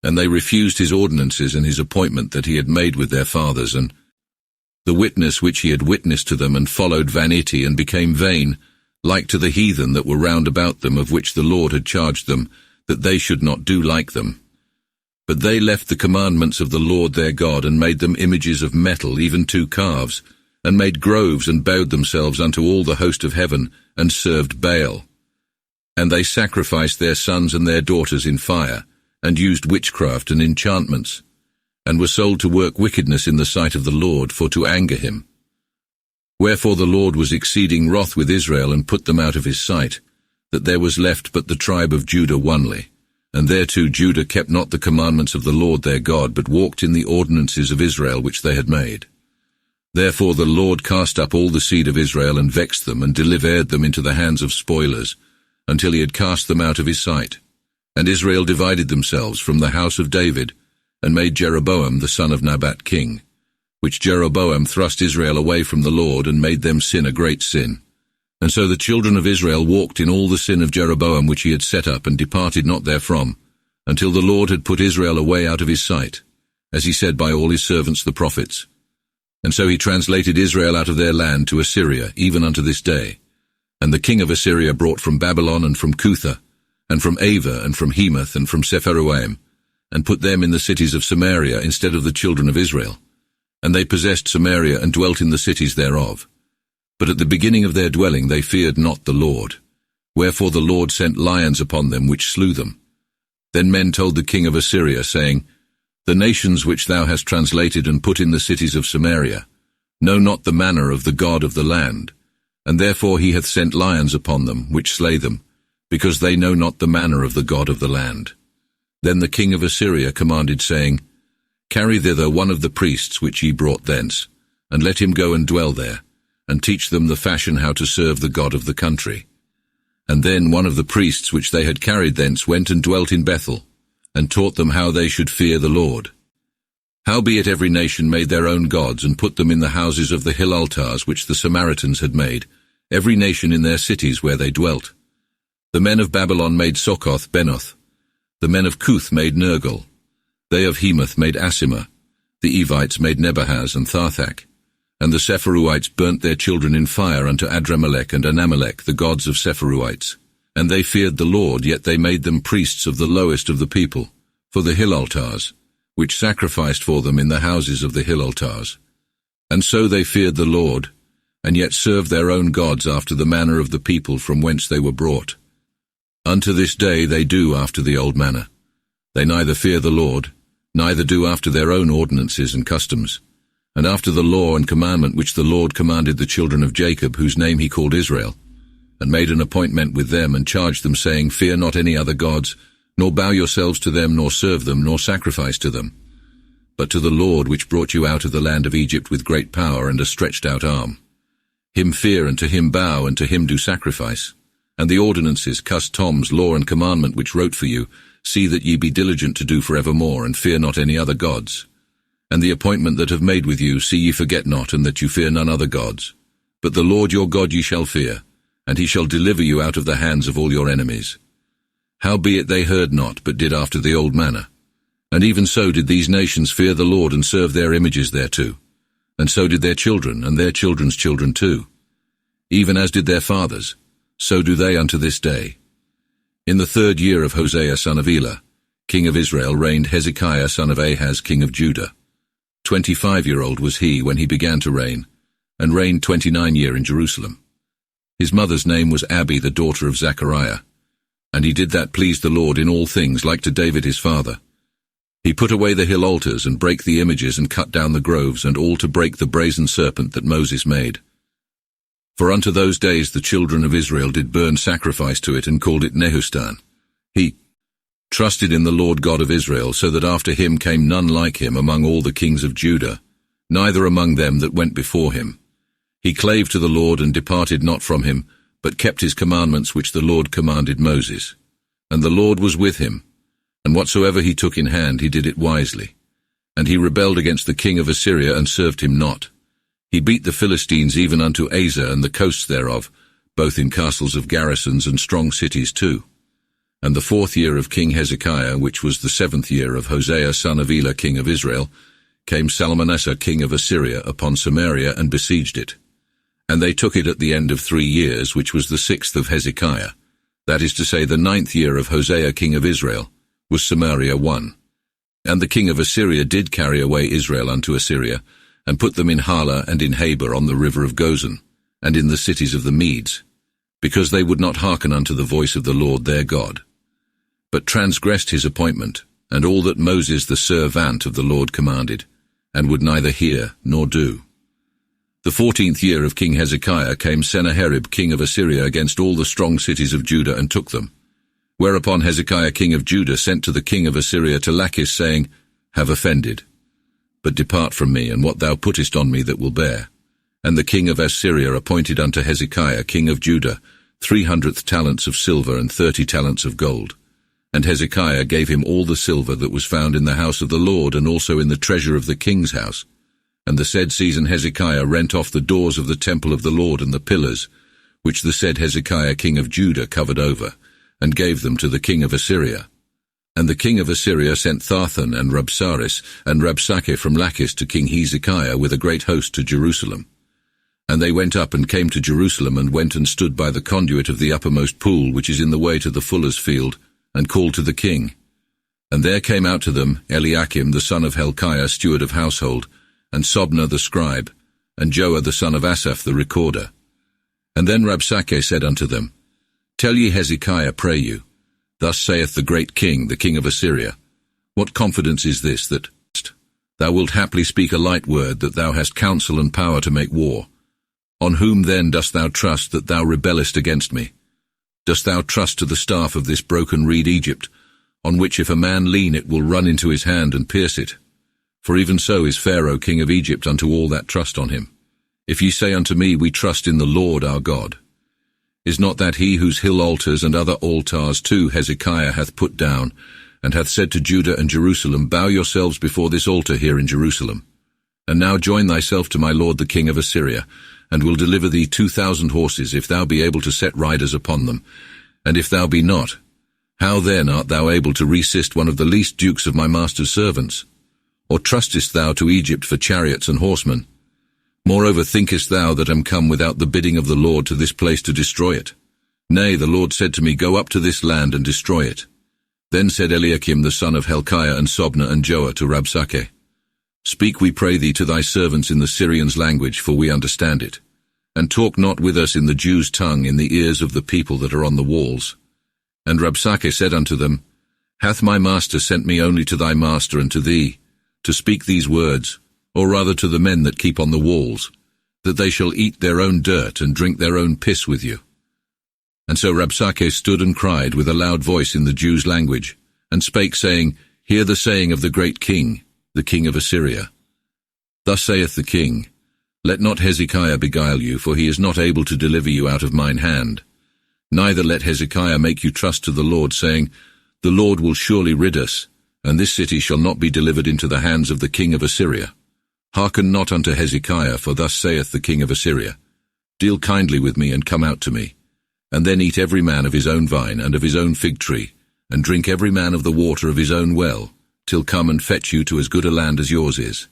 And they refused his ordinances and his appointment that he had made with their fathers, and the witness which he had witnessed to them, and followed vanity, and became vain, like to the heathen that were round about them, of which the Lord had charged them, that they should not do like them. But they left the commandments of the Lord their God, and made them images of metal, even 2 calves, and made groves, and bowed themselves unto all the host of heaven, and served Baal. And they sacrificed their sons and their daughters in fire, and used witchcraft and enchantments, and were sold to work wickedness in the sight of the Lord, for to anger him. Wherefore the Lord was exceeding wroth with Israel, and put them out of his sight, that there was left but the tribe of Judah only. And thereto Judah kept not the commandments of the Lord their God, but walked in the ordinances of Israel which they had made. Therefore the Lord cast up all the seed of Israel, and vexed them, and delivered them into the hands of spoilers, until he had cast them out of his sight. And Israel divided themselves from the house of David, and made Jeroboam the son of Nebat king, which Jeroboam thrust Israel away from the Lord, and made them sin a great sin. And so the children of Israel walked in all the sin of Jeroboam which he had set up, and departed not therefrom, until the Lord had put Israel away out of his sight, as he said by all his servants the prophets. And so he translated Israel out of their land to Assyria, even unto this day. And the king of Assyria brought from Babylon, and from Cutha, and from Ava, and from Hemath, and from Sepharvaim, and put them in the cities of Samaria instead of the children of Israel. And they possessed Samaria, and dwelt in the cities thereof. But at the beginning of their dwelling they feared not the Lord. Wherefore the Lord sent lions upon them, which slew them. Then men told the king of Assyria, saying, The nations which thou hast translated and put in the cities of Samaria know not the manner of the God of the land, and therefore he hath sent lions upon them, which slay them, because they know not the manner of the God of the land. Then the king of Assyria commanded, saying, Carry thither one of the priests which ye brought thence, and let him go and dwell there, and teach them the fashion how to serve the God of the country. And then one of the priests which they had carried thence went and dwelt in Bethel, and taught them how they should fear the Lord. Howbeit every nation made their own gods, and put them in the houses of the hill altars which the Samaritans had made, every nation in their cities where they dwelt. The men of Babylon made Sokoth Benoth, the men of Cuth made Nergal, they of Hemath made Asima, the Evites made Nebahaz and Tharthak, and the Sepharuites burnt their children in fire unto Adramelech and Anamelech, the gods of Sepharuites. And they feared the Lord, yet they made them priests of the lowest of the people, for the hill altars, which sacrificed for them in the houses of the hill altars. And so they feared the Lord, and yet served their own gods after the manner of the people from whence they were brought. Unto this day they do after the old manner. They neither fear the Lord, neither do after their own ordinances and customs, and after the law and commandment which the Lord commanded the children of Jacob, whose name he called Israel, and made an appointment with them, and charged them, saying, Fear not any other gods, nor bow yourselves to them, nor serve them, nor sacrifice to them, but to the Lord which brought you out of the land of Egypt with great power and a stretched out arm. Him fear, and to him bow, and to him do sacrifice. And the ordinances, customs, law, and commandment which wrote for you, see that ye be diligent to do for evermore, and fear not any other gods. And the appointment that have made with you, see ye forget not, and that you fear none other gods. But the Lord your God ye shall fear, and he shall deliver you out of the hands of all your enemies. Howbeit they heard not, but did after the old manner. And even so did these nations fear the Lord, and serve their images thereto. And so did their children, and their children's children too. Even as did their fathers, so do they unto this day. In the 3rd year of Hosea son of Elah, king of Israel, reigned Hezekiah son of Ahaz king of Judah. 25-year-old was he when he began to reign, and reigned 29 years in Jerusalem. His mother's name was Abi, the daughter of Zechariah. And he did that pleased the Lord in all things, like to David his father. He put away the hill altars, and brake the images, and cut down the groves, and all to break the brazen serpent that Moses made. For unto those days the children of Israel did burn sacrifice to it, and called it Nehustan. He trusted in the Lord God of Israel, so that after him came none like him among all the kings of Judah, neither among them that went before him. He clave to the Lord, and departed not from him, but kept his commandments which the Lord commanded Moses. And the Lord was with him, and whatsoever he took in hand he did it wisely. And he rebelled against the king of Assyria, and served him not. He beat the Philistines even unto Azar and the coasts thereof, both in castles of garrisons and strong cities too. And the 4th year of King Hezekiah, which was the 7th year of Hosea son of Elah king of Israel, came Salmanassar king of Assyria upon Samaria, and besieged it. And they took it at the end of 3 years, which was the 6th of Hezekiah, that is to say, the 9th year of Hosea king of Israel, was Samaria won. And the king of Assyria did carry away Israel unto Assyria, and put them in Hala and in Habor on the river of Gozan, and in the cities of the Medes, because they would not hearken unto the voice of the Lord their God, but transgressed his appointment, and all that Moses the servant of the Lord commanded, and would neither hear nor do. The 14th year of King Hezekiah came Sennacherib king of Assyria against all the strong cities of Judah, and took them. Whereupon Hezekiah king of Judah sent to the king of Assyria to Lachish, saying, Have offended, but depart from me, and what thou puttest on me that will bear. And the king of Assyria appointed unto Hezekiah king of Judah 300 talents of silver and 30 talents of gold. And Hezekiah gave him all the silver that was found in the house of the Lord, and also in the treasure of the king's house. And the said season Hezekiah rent off the doors of the temple of the Lord and the pillars, which the said Hezekiah king of Judah covered over, and gave them to the king of Assyria. And the king of Assyria sent Tharthan and Rabsaris and Rabshakeh from Lachish to King Hezekiah with a great host to Jerusalem. And they went up and came to Jerusalem, and went and stood by the conduit of the uppermost pool, which is in the way to the fuller's field, and called to the king. And there came out to them Eliakim the son of Hilkiah, steward of household, and Sobna the scribe, and Joah the son of Asaph the recorder. And then Rabshakeh said unto them, Tell ye Hezekiah, pray you, Thus saith the great king, the king of Assyria, What confidence is this, that thou wilt haply speak a light word, that thou hast counsel and power to make war? On whom then dost thou trust, that thou rebellest against me? Dost thou trust to the staff of this broken reed Egypt, on which if a man lean it will run into his hand and pierce it? For even so is Pharaoh king of Egypt unto all that trust on him. If ye say unto me, We trust in the Lord our God, is not that he whose hill altars and other altars too Hezekiah hath put down, and hath said to Judah and Jerusalem, Bow yourselves before this altar here in Jerusalem? And now join thyself to my lord the king of Assyria, and will deliver thee 2,000 horses, if thou be able to set riders upon them. And if thou be not, how then art thou able to resist one of the least dukes of my master's servants? Or trustest thou to Egypt for chariots and horsemen? Moreover, thinkest thou that I am come without the bidding of the Lord to this place to destroy it? Nay, the Lord said to me, Go up to this land and destroy it. Then said Eliakim the son of Hilkiah and Sobna and Joah to Rabshakeh, Speak, we pray thee, to thy servants in the Syrians' language, for we understand it. And talk not with us in the Jews' tongue in the ears of the people that are on the walls. And Rabshakeh said unto them, Hath my master sent me only to thy master and to thee, to speak these words, or rather to the men that keep on the walls, that they shall eat their own dirt and drink their own piss with you? And so Rabshakeh stood and cried with a loud voice in the Jews' language, and spake, saying, Hear the saying of the great king, the king of Assyria. Thus saith the king, Let not Hezekiah beguile you, for he is not able to deliver you out of mine hand. Neither let Hezekiah make you trust to the Lord, saying, The Lord will surely rid us, and this city shall not be delivered into the hands of the king of Assyria. Hearken not unto Hezekiah, for thus saith the king of Assyria, Deal kindly with me, and come out to me. And then eat every man of his own vine and of his own fig tree, and drink every man of the water of his own well, till come and fetch you to as good a land as yours is,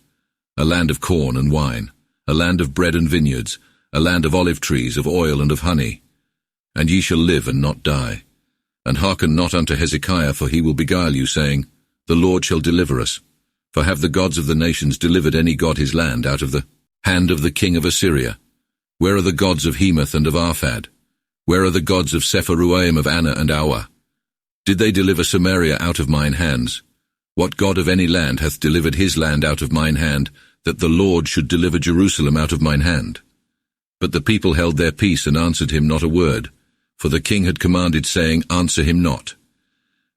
a land of corn and wine, a land of bread and vineyards, a land of olive trees, of oil and of honey. And ye shall live and not die. And hearken not unto Hezekiah, for he will beguile you, saying, The Lord shall deliver us. For have the gods of the nations delivered any god his land out of the hand of the king of Assyria? Where are the gods of Hemath and of Arphad? Where are the gods of Sepharvaim, of Anna and Awa? Did they deliver Samaria out of mine hands? What god of any land hath delivered his land out of mine hand, that the Lord should deliver Jerusalem out of mine hand? But the people held their peace, and answered him not a word, for the king had commanded, saying, Answer him not.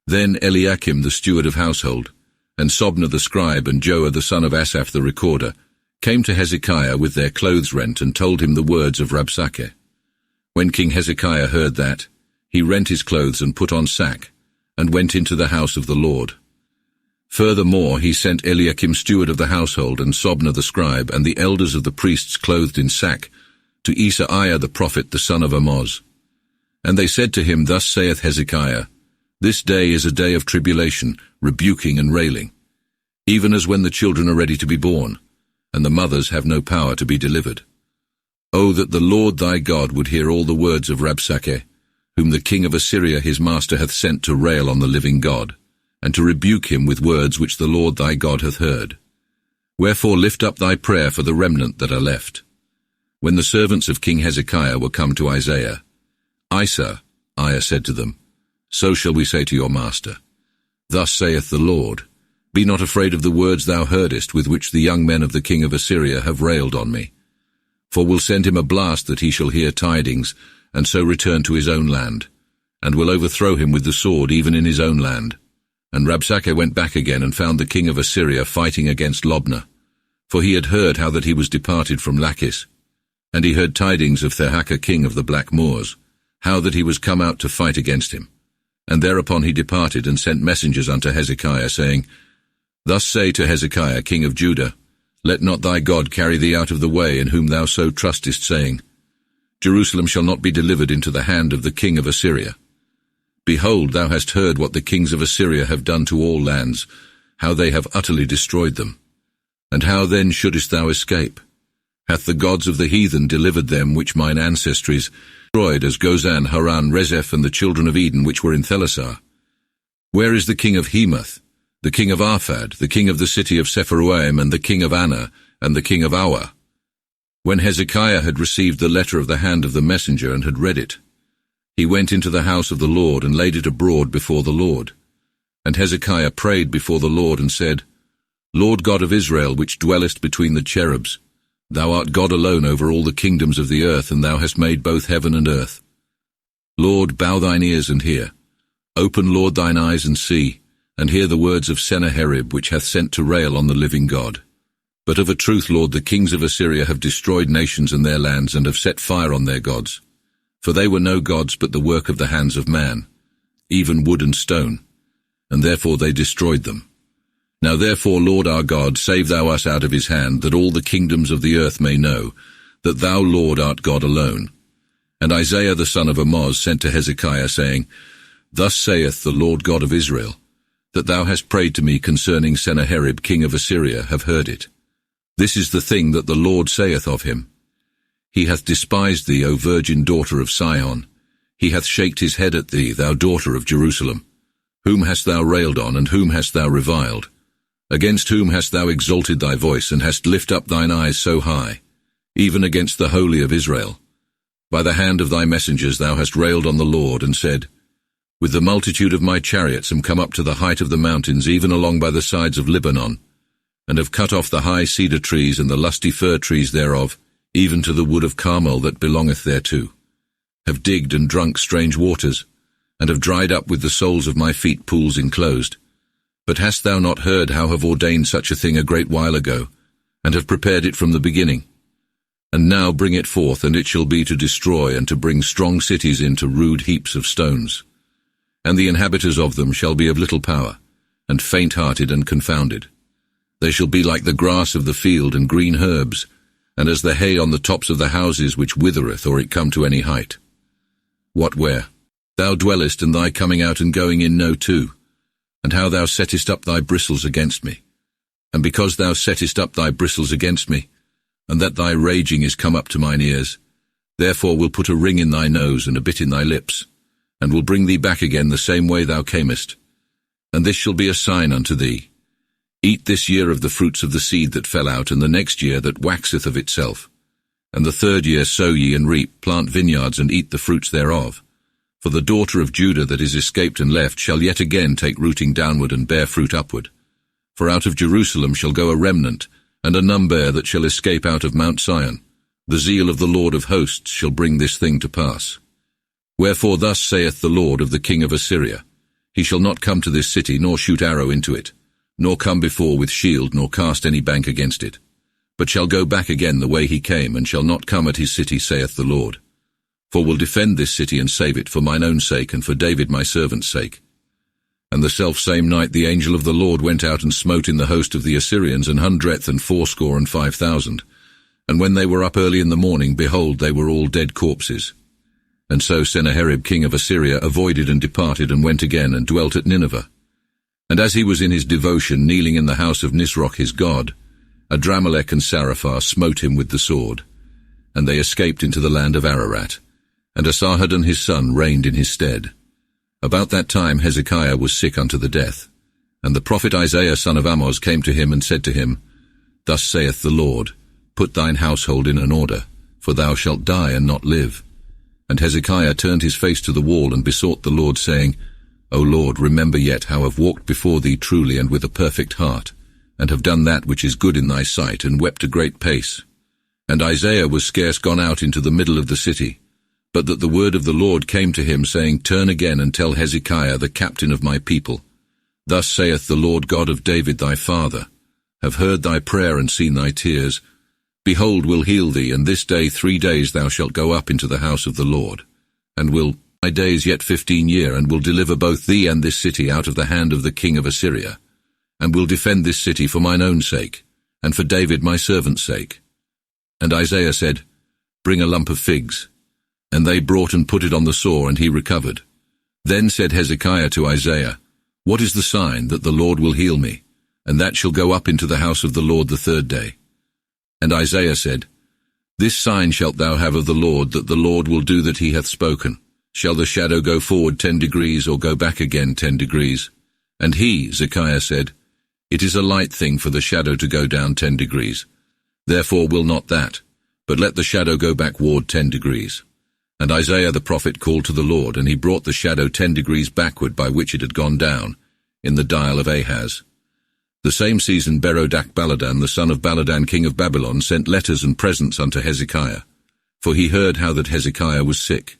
Then Eliakim the steward of household, and Sobna the scribe, and Joah the son of Asaph the recorder, came to Hezekiah with their clothes rent, and told him the words of Rabshakeh. When King Hezekiah heard that, he rent his clothes and put on sack, and went into the house of the Lord. Furthermore, he sent Eliakim steward of the household, and Sobna the scribe, and the elders of the priests clothed in sack, to Isaiah the prophet, the son of Amoz. And they said to him, Thus saith Hezekiah, This day is a day of tribulation, rebuking and railing, even as when the children are ready to be born, and the mothers have no power to be delivered. Oh, that the Lord thy God would hear all the words of Rabshakeh, whom the king of Assyria his master hath sent to rail on the living God, and to rebuke him with words which the Lord thy God hath heard. Wherefore lift up thy prayer for the remnant that are left. When the servants of King Hezekiah were come to Isaiah, Isaiah said to them, So shall we say to your master, Thus saith the Lord, Be not afraid of the words thou heardest with which the young men of the king of Assyria have railed on me. For we'll send him a blast that he shall hear tidings, and so return to his own land, and will overthrow him with the sword even in his own land. And Rabshakeh went back again and found the king of Assyria fighting against Lobnah, for he had heard how that he was departed from Lachish. And he heard tidings of Thirhaka king of the Black Moors, how that he was come out to fight against him. And thereupon he departed and sent messengers unto Hezekiah, saying, Thus say to Hezekiah king of Judah, Let not thy God carry thee out of the way in whom thou so trustest, saying, Jerusalem shall not be delivered into the hand of the king of Assyria. Behold, thou hast heard what the kings of Assyria have done to all lands, how they have utterly destroyed them. And how then shouldest thou escape? Hath the gods of the heathen delivered them which mine ancestries destroyed, as Gozan, Haran, Rezeph, and the children of Eden which were in Thelasar? Where is the king of Hemath, the king of Arphad, the king of the city of Sepharwaim, and the king of Anna, and the king of Awa? When Hezekiah had received the letter of the hand of the messenger and had read it, he went into the house of the Lord and laid it abroad before the Lord. And Hezekiah prayed before the Lord and said, Lord God of Israel, which dwellest between the cherubs, thou art God alone over all the kingdoms of the earth, and thou hast made both heaven and earth. Lord, bow thine ears and hear. Open, Lord, thine eyes and see, and hear the words of Sennacherib, which hath sent to rail on the living God. But of a truth, Lord, the kings of Assyria have destroyed nations and their lands, and have set fire on their gods. For they were no gods but the work of the hands of man, even wood and stone, and therefore they destroyed them. Now therefore, Lord our God, save thou us out of his hand, that all the kingdoms of the earth may know that thou, Lord, art God alone. And Isaiah the son of Amoz sent to Hezekiah, saying, Thus saith the Lord God of Israel, that thou hast prayed to me concerning Sennacherib king of Assyria, have heard it. This is the thing that the Lord saith of him. He hath despised thee, O virgin daughter of Sion. He hath shaked his head at thee, thou daughter of Jerusalem. Whom hast thou railed on, and whom hast thou reviled? Against whom hast thou exalted thy voice, and hast lift up thine eyes so high? Even against the Holy of Israel. By the hand of thy messengers thou hast railed on the Lord, and said, With the multitude of my chariots am come up to the height of the mountains, even along by the sides of Lebanon, and have cut off the high cedar trees and the lusty fir trees thereof, even to the wood of Carmel that belongeth thereto, have digged and drunk strange waters, and have dried up with the soles of my feet pools enclosed. But hast thou not heard how have ordained such a thing a great while ago, and have prepared it from the beginning? And now bring it forth, and it shall be to destroy, and to bring strong cities into rude heaps of stones. And the inhabitants of them shall be of little power, and faint-hearted and confounded. They shall be like the grass of the field and green herbs, and as the hay on the tops of the houses which withereth, or it come to any height. What where? Thou dwellest, and thy coming out and going in know too, and how thou settest up thy bristles against me. And because thou settest up thy bristles against me, and that thy raging is come up to mine ears, therefore will put a ring in thy nose and a bit in thy lips, and will bring thee back again the same way thou camest. And this shall be a sign unto thee. Eat this year of the fruits of the seed that fell out, and the next year that waxeth of itself. And the third year sow ye and reap, plant vineyards and eat the fruits thereof. For the daughter of Judah that is escaped and left shall yet again take rooting downward and bear fruit upward. For out of Jerusalem shall go a remnant, and a number that shall escape out of Mount Sion. The zeal of the Lord of hosts shall bring this thing to pass. Wherefore thus saith the Lord of the king of Assyria, He shall not come to this city, nor shoot arrow into it, nor come before with shield, nor cast any bank against it, but shall go back again the way he came, and shall not come at his city, saith the Lord. For will defend this city and save it for mine own sake, and for David my servant's sake. And the selfsame night the angel of the Lord went out and smote in the host of the Assyrians 184,000. And when they were up early in the morning, behold, they were all dead corpses. And so Sennacherib king of Assyria avoided and departed, and went again and dwelt at Nineveh. And as he was in his devotion, kneeling in the house of Nisroch his god, Adramelech and Saraphah smote him with the sword. and they escaped into the land of Ararat, and Esarhaddon his son reigned in his stead. About that time Hezekiah was sick unto the death, and the prophet Isaiah son of Amoz came to him and said to him, Thus saith the Lord, Put thine household in an order, for thou shalt die and not live. And Hezekiah turned his face to the wall and besought the Lord, saying, O Lord, remember yet how I have walked before thee truly and with a perfect heart, and have done that which is good in thy sight, and wept a great pace. And Isaiah was scarce gone out into the middle of the city, but that the word of the Lord came to him, saying, Turn again and tell Hezekiah, the captain of my people, Thus saith the Lord God of David thy father, Have heard thy prayer and seen thy tears. Behold, will heal thee, and this day 3 days thou shalt go up into the house of the Lord, and will thy days yet 15 year, and will deliver both thee and this city out of the hand of the king of Assyria, and will defend this city for mine own sake, and for David my servant's sake. And Isaiah said, Bring a lump of figs. And they brought and put it on the sore, and he recovered. Then said Hezekiah to Isaiah, What is the sign that the Lord will heal me, and that shall go up into the house of the Lord the 3rd day? And Isaiah said, This sign shalt thou have of the Lord, that the Lord will do that he hath spoken. Shall the shadow go forward 10 degrees, or go back again 10 degrees? And he, Hezekiah, said, It is a light thing for the shadow to go down 10 degrees. Therefore will not that, but let the shadow go backward 10 degrees. And Isaiah the prophet called to the Lord, and he brought the shadow 10 degrees backward by which it had gone down, in the dial of Ahaz. The same season Berodach-Baladan, the son of Baladan king of Babylon, sent letters and presents unto Hezekiah, for he heard how that Hezekiah was sick.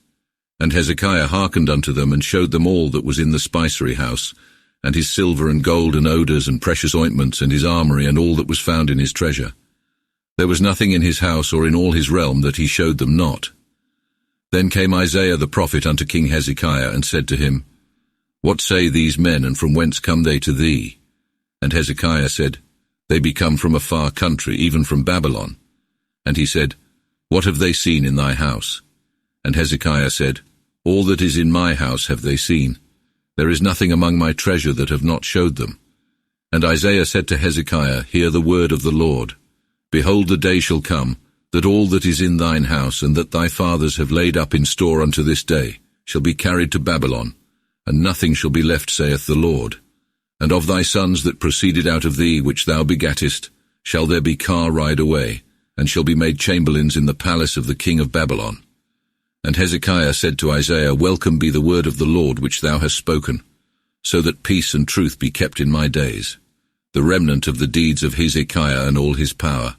And Hezekiah hearkened unto them, and showed them all that was in the spicery house, and his silver and gold and odours and precious ointments, and his armoury, and all that was found in his treasure. There was nothing in his house or in all his realm that he showed them not. Then came Isaiah the prophet unto King Hezekiah, and said to him, What say these men, and from whence come they to thee? And Hezekiah said, They be come from a far country, even from Babylon. And he said, What have they seen in thy house? And Hezekiah said, All that is in my house have they seen. There is nothing among my treasure that have not showed them. And Isaiah said to Hezekiah, Hear the word of the Lord. Behold, the day shall come, that all that is in thine house, and that thy fathers have laid up in store unto this day, shall be carried to Babylon, and nothing shall be left, saith the Lord. And of thy sons that proceeded out of thee, which thou begattest, shall there be car ride away, and shall be made chamberlains in the palace of the king of Babylon. And Hezekiah said to Isaiah, Welcome be the word of the Lord which thou hast spoken, so that peace and truth be kept in my days. The remnant of the deeds of Hezekiah and all his power,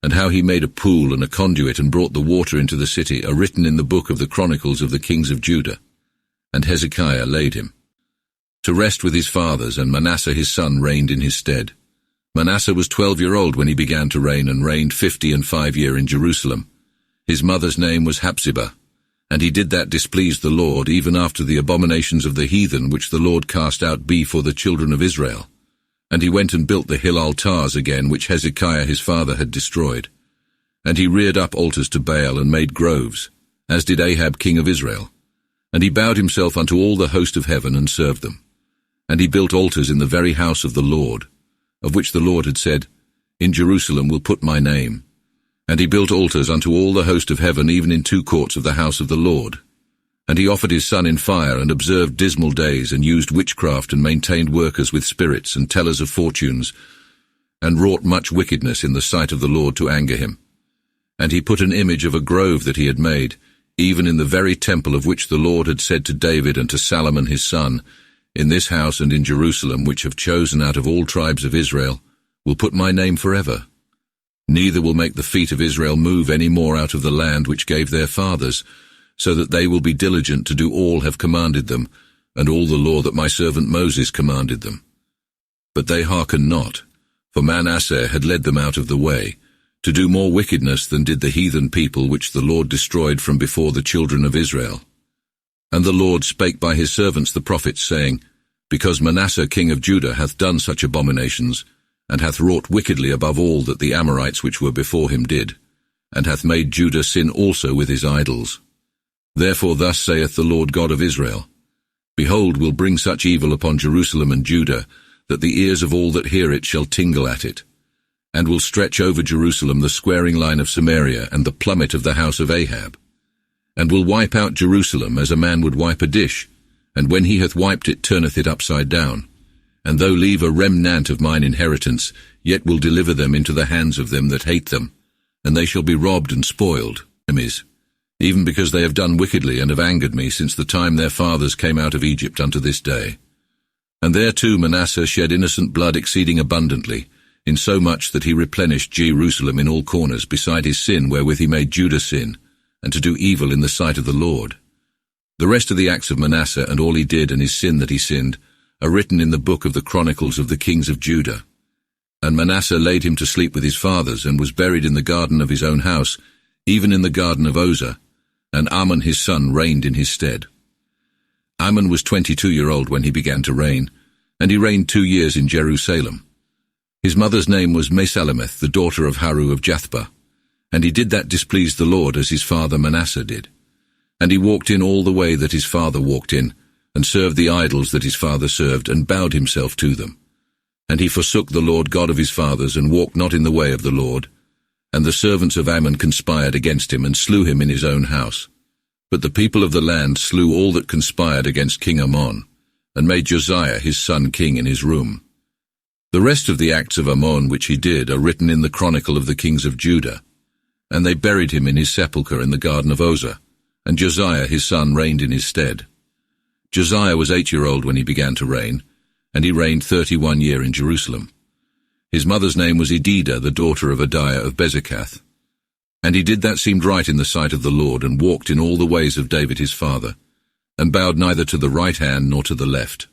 and how he made a pool and a conduit and brought the water into the city, are written in the book of the Chronicles of the kings of Judah. And Hezekiah laid him to rest with his fathers, and Manasseh his son reigned in his stead. Manasseh was 12-year-old when he began to reign, and reigned 50 years in Jerusalem. His mother's name was Hepzibah, and he did that displeased the Lord, even after the abominations of the heathen which the Lord cast out before the children of Israel. And he went and built the hill altars again, which Hezekiah his father had destroyed. And he reared up altars to Baal, and made groves, as did Ahab king of Israel. And he bowed himself unto all the host of heaven, and served them. And he built altars in the very house of the Lord, of which the Lord had said, In Jerusalem will put my name. And he built altars unto all the host of heaven, even in 2 courts of the house of the Lord. And he offered his son in fire, and observed dismal days, and used witchcraft, and maintained workers with spirits, and tellers of fortunes, and wrought much wickedness in the sight of the Lord to anger him. And he put an image of a grove that he had made, even in the very temple of which the Lord had said to David and to Solomon his son, In this house and in Jerusalem, which have chosen out of all tribes of Israel, will put my name forever. Neither will make the feet of Israel move any more out of the land which gave their fathers, so that they will be diligent to do all have commanded them, and all the law that my servant Moses commanded them. But they hearkened not, for Manasseh had led them out of the way, to do more wickedness than did the heathen people which the Lord destroyed from before the children of Israel. And the Lord spake by his servants the prophets, saying, Because Manasseh king of Judah hath done such abominations, and hath wrought wickedly above all that the Amorites which were before him did, and hath made Judah sin also with his idols. Therefore thus saith the Lord God of Israel, Behold, will bring such evil upon Jerusalem and Judah, that the ears of all that hear it shall tingle at it. and will stretch over Jerusalem the squaring line of Samaria and the plummet of the house of Ahab, and will wipe out Jerusalem as a man would wipe a dish, and when he hath wiped it turneth it upside down. And though leave a remnant of mine inheritance, yet will deliver them into the hands of them that hate them, and they shall be robbed and spoiled, enemies, even because they have done wickedly and have angered me since the time their fathers came out of Egypt unto this day. And there too Manasseh shed innocent blood exceeding abundantly, insomuch that he replenished Jerusalem in all corners, beside his sin wherewith he made Judah sin, and to do evil in the sight of the Lord. The rest of the acts of Manasseh, and all he did, and his sin that he sinned, are written in the book of the Chronicles of the kings of Judah. And Manasseh laid him to sleep with his fathers, and was buried in the garden of his own house, even in the garden of Uzzah, and Amon his son reigned in his stead. Amon was 22-year-old when he began to reign, and he reigned 2 years in Jerusalem. His mother's name was Mesalemeth, the daughter of Haru of Jathbah, and he did that displeased the Lord, as his father Manasseh did. And he walked in all the way that his father walked in, and served the idols that his father served, and bowed himself to them. And he forsook the Lord God of his fathers, and walked not in the way of the Lord. And the servants of Ammon conspired against him, and slew him in his own house. But the people of the land slew all that conspired against King Ammon, and made Josiah his son king in his room. The rest of the acts of Ammon which he did are written in the chronicle of the kings of Judah. And they buried him in his sepulchre in the garden of Uzzah, and Josiah his son reigned in his stead. Josiah was 8-year-old when he began to reign, and he reigned 31 years in Jerusalem. His mother's name was Edidah, the daughter of Adiah of Bezekath. And he did that seemed right in the sight of the Lord, and walked in all the ways of David his father, and bowed neither to the right hand nor to the left.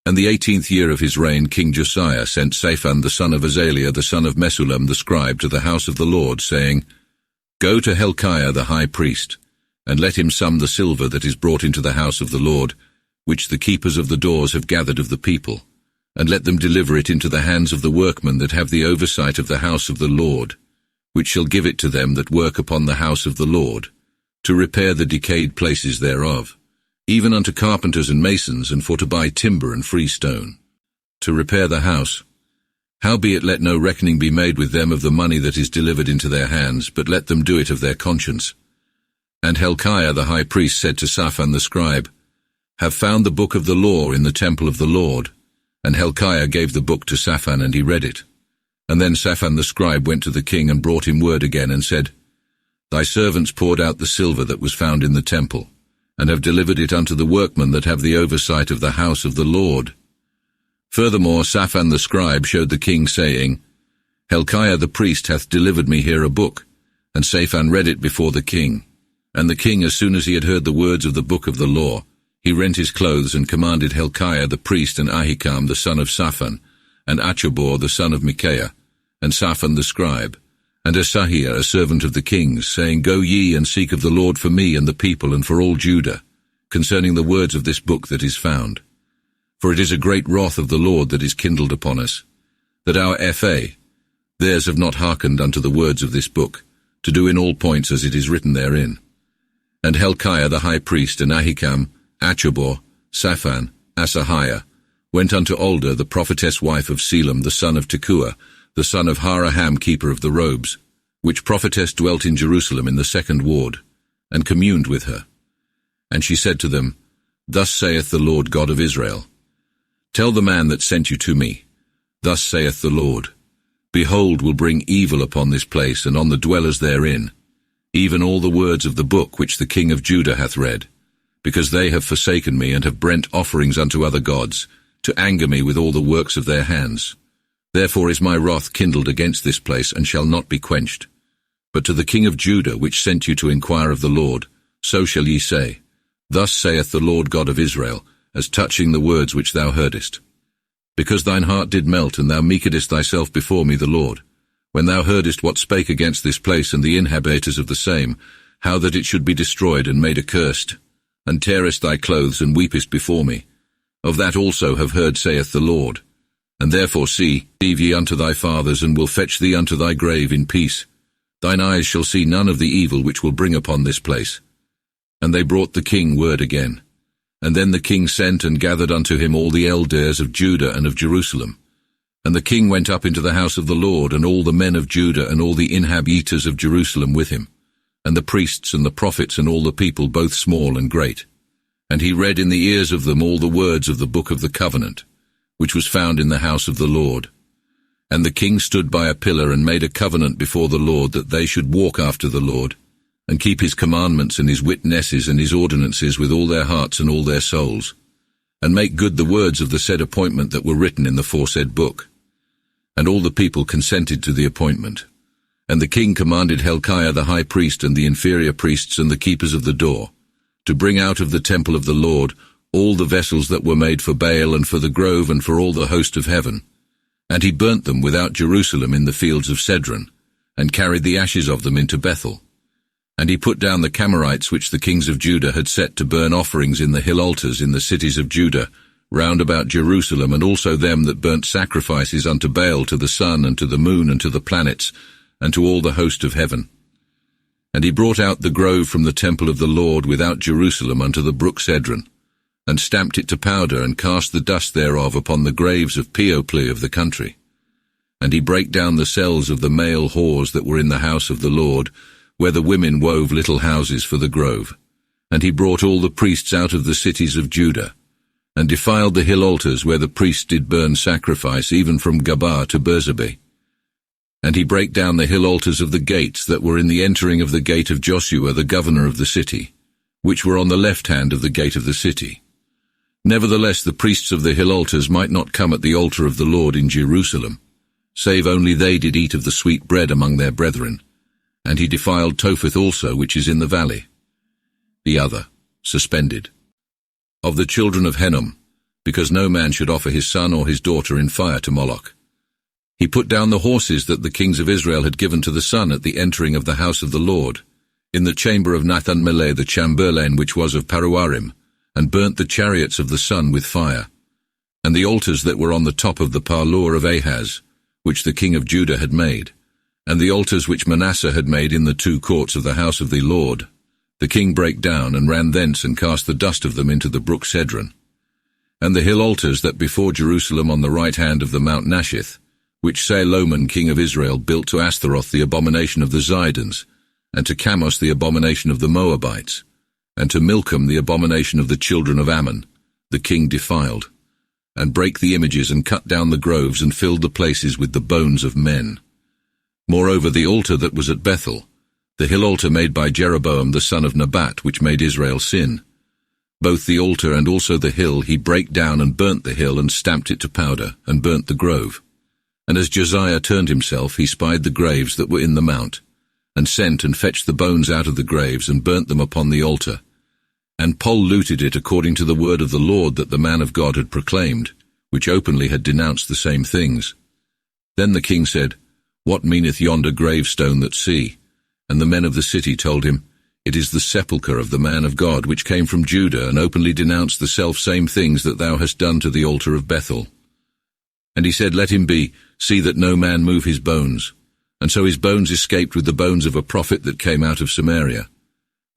And the 18th year of his reign King Josiah sent Shaphan the son of Azaliah the son of Mesullam the scribe to the house of the Lord, saying, Go to Hilkiah the high priest, and let him sum the silver that is brought into the house of the Lord, which the keepers of the doors have gathered of the people, and let them deliver it into the hands of the workmen that have the oversight of the house of the Lord, which shall give it to them that work upon the house of the Lord, to repair the decayed places thereof, even unto carpenters and masons, and for to buy timber and free stone, to repair the house. Howbeit let no reckoning be made with them of the money that is delivered into their hands, but let them do it of their conscience. And Hilkiah the high priest said to Shaphan the scribe, Have found the book of the law in the temple of the Lord. And Hilkiah gave the book to Shaphan, and he read it. And then Shaphan the scribe went to the king, and brought him word again, and said, Thy servants poured out the silver that was found in the temple, and have delivered it unto the workmen that have the oversight of the house of the Lord. Furthermore Shaphan the scribe showed the king, saying, Hilkiah the priest hath delivered me here a book. And Shaphan read it before the king. And the king, as soon as he had heard the words of the book of the law, he rent his clothes, and commanded Hilkiah the priest, and Ahikam the son of Shaphan, and Achbor the son of Micaiah, and Shaphan the scribe, and Asahiah a servant of the king's, saying, Go ye and seek of the Lord for me and the people and for all Judah, concerning the words of this book that is found. For it is a great wrath of the Lord that is kindled upon us, that our theirs have not hearkened unto the words of this book, to do in all points as it is written therein. And Hilkiah the high priest, and Ahikam, Achbor, Shaphan, Asahiah, went unto Lorde the prophetess wife of Selam the son of Tekoa, the son of Haraham keeper of the robes, which prophetess dwelt in Jerusalem in the 2nd ward, and communed with her. And she said to them, Thus saith the Lord God of Israel, Tell the man that sent you to me, Thus saith the Lord, Behold, will bring evil upon this place and on the dwellers therein, even all the words of the book which the king of Judah hath read, because they have forsaken me, and have brent offerings unto other gods, to anger me with all the works of their hands. Therefore is my wrath kindled against this place, and shall not be quenched. But to the king of Judah, which sent you to inquire of the Lord, so shall ye say, Thus saith the Lord God of Israel, as touching the words which thou heardest. Because thine heart did melt, and thou meekedest thyself before me the Lord, when thou heardest what spake against this place and the inhabitants of the same, how that it should be destroyed and made accursed, and tearest thy clothes, and weepest before me. Of that also have heard, saith the Lord. And therefore see, leave ye unto thy fathers, and will fetch thee unto thy grave in peace. Thine eyes shall see none of the evil which will bring upon this place. And they brought the king word again. And then the king sent and gathered unto him all the elders of Judah and of Jerusalem. And the king went up into the house of the Lord, and all the men of Judah and all the inhabitants of Jerusalem with him, and the priests and the prophets and all the people, both small and great. And he read in the ears of them all the words of the book of the covenant, which was found in the house of the Lord. And the king stood by a pillar and made a covenant before the Lord, that they should walk after the Lord, and keep his commandments and his witnesses and his ordinances with all their hearts and all their souls, and make good the words of the said appointment that were written in the foresaid book. And all the people consented to the appointment. And the king commanded Hilkiah the high priest and the inferior priests and the keepers of the door to bring out of the temple of the Lord all the vessels that were made for Baal and for the grove and for all the host of heaven. And he burnt them without Jerusalem in the fields of Cedron, and carried the ashes of them into Bethel. And he put down the Camarites which the kings of Judah had set to burn offerings in the hill altars in the cities of Judah, round about Jerusalem, and also them that burnt sacrifices unto Baal, to the sun and to the moon and to the planets, and to all the host of heaven. And he brought out the grove from the temple of the Lord without Jerusalem unto the brook Cedron, and stamped it to powder, and cast the dust thereof upon the graves of Peopli of the country. And he brake down the cells of the male whores that were in the house of the Lord, where the women wove little houses for the grove. And he brought all the priests out of the cities of Judah, and defiled the hill altars where the priests did burn sacrifice, even from Gabah to Berzebeh. And he brake down the hill altars of the gates that were in the entering of the gate of Joshua the governor of the city, which were on the left hand of the gate of the city. Nevertheless the priests of the hill altars might not come at the altar of the Lord in Jerusalem, save only they did eat of the sweet bread among their brethren. And he defiled Topheth also, which is in the valley. The other, suspended. Of the children of Hinnom, because no man should offer his son or his daughter in fire to Moloch. He put down the horses that the kings of Israel had given to the sun at the entering of the house of the Lord, in the chamber of Nathan-Melech the chamberlain which was of Paruarim, and burnt the chariots of the sun with fire, and the altars that were on the top of the parlour of Ahaz, which the king of Judah had made, and the altars which Manasseh had made in the two courts of the house of the Lord. The king brake down, and ran thence, and cast the dust of them into the brook Cedron. And the hill altars that before Jerusalem on the right hand of the Mount Nashith, which Salomon king of Israel built to Ashtaroth the abomination of the Zidons, and to Chamos the abomination of the Moabites, and to Milcom the abomination of the children of Ammon, the king defiled, and brake the images, and cut down the groves, and filled the places with the bones of men. Moreover, the altar that was at Bethel, the hill altar made by Jeroboam the son of Nebat, which made Israel sin, both the altar and also the hill he brake down, and burnt the hill, and stamped it to powder, and burnt the grove. And as Josiah turned himself, he spied the graves that were in the mount, and sent and fetched the bones out of the graves, and burnt them upon the altar. And polluted it according to the word of the Lord that the man of God had proclaimed, which openly had denounced the same things. Then the king said, What meaneth yonder gravestone that see? And the men of the city told him, It is the sepulchre of the man of God, which came from Judah, and openly denounced the self-same things that thou hast done to the altar of Bethel. And he said, Let him be, see that no man move his bones. And so his bones escaped with the bones of a prophet that came out of Samaria.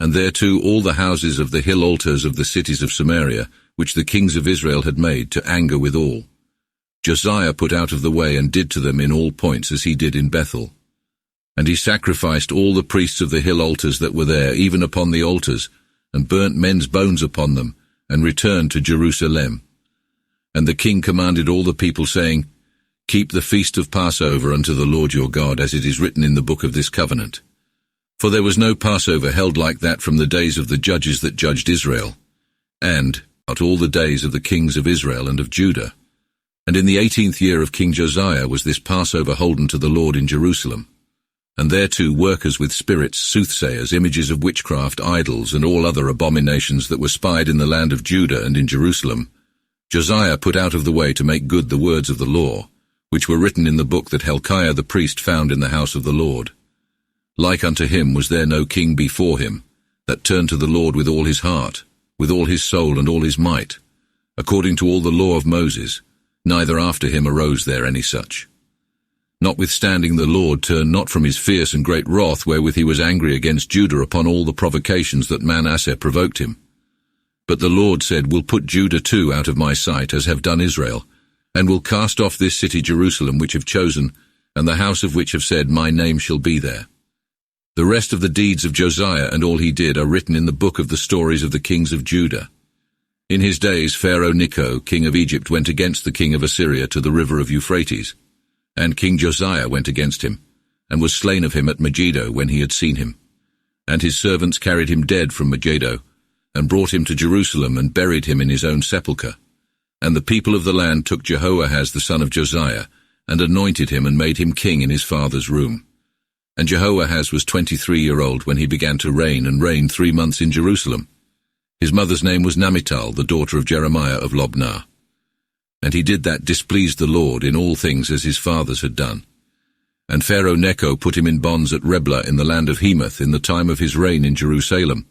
And thereto all the houses of the hill altars of the cities of Samaria, which the kings of Israel had made, to anger withal, Josiah put out of the way, and did to them in all points as he did in Bethel. And he sacrificed all the priests of the hill altars that were there, even upon the altars, and burnt men's bones upon them, and returned to Jerusalem. And the king commanded all the people, saying, Keep the feast of Passover unto the Lord your God, as it is written in the book of this covenant. For there was no Passover held like that from the days of the judges that judged Israel, and out all the days of the kings of Israel and of Judah. And in the 18th year of King Josiah was this Passover holden to the Lord in Jerusalem. And thereto workers with spirits, soothsayers, images of witchcraft, idols, and all other abominations that were spied in the land of Judah and in Jerusalem, Josiah put out of the way to make good the words of the law, which were written in the book that Hilkiah the priest found in the house of the Lord. Like unto him was there no king before him, that turned to the Lord with all his heart, with all his soul and all his might, according to all the law of Moses, neither after him arose there any such. Notwithstanding the Lord turned not from his fierce and great wrath wherewith he was angry against Judah upon all the provocations that Manasseh provoked him. But the Lord said, Will put Judah too out of my sight, as have done Israel, and will cast off this city Jerusalem which have chosen, and the house of which have said, My name shall be there. The rest of the deeds of Josiah and all he did are written in the book of the stories of the kings of Judah. In his days Pharaoh Necho, king of Egypt, went against the king of Assyria to the river of Euphrates, and King Josiah went against him, and was slain of him at Megiddo when he had seen him. And his servants carried him dead from Megiddo, and brought him to Jerusalem, and buried him in his own sepulchre. And the people of the land took Jehoahaz the son of Josiah, and anointed him, and made him king in his father's room. And Jehoahaz was 23-year-old when he began to reign, and reigned 3 months in Jerusalem. His mother's name was Namital, the daughter of Jeremiah of Lobnah. And he did that displeased the Lord in all things as his fathers had done. And Pharaoh Necho put him in bonds at Riblah in the land of Hemath in the time of his reign in Jerusalem,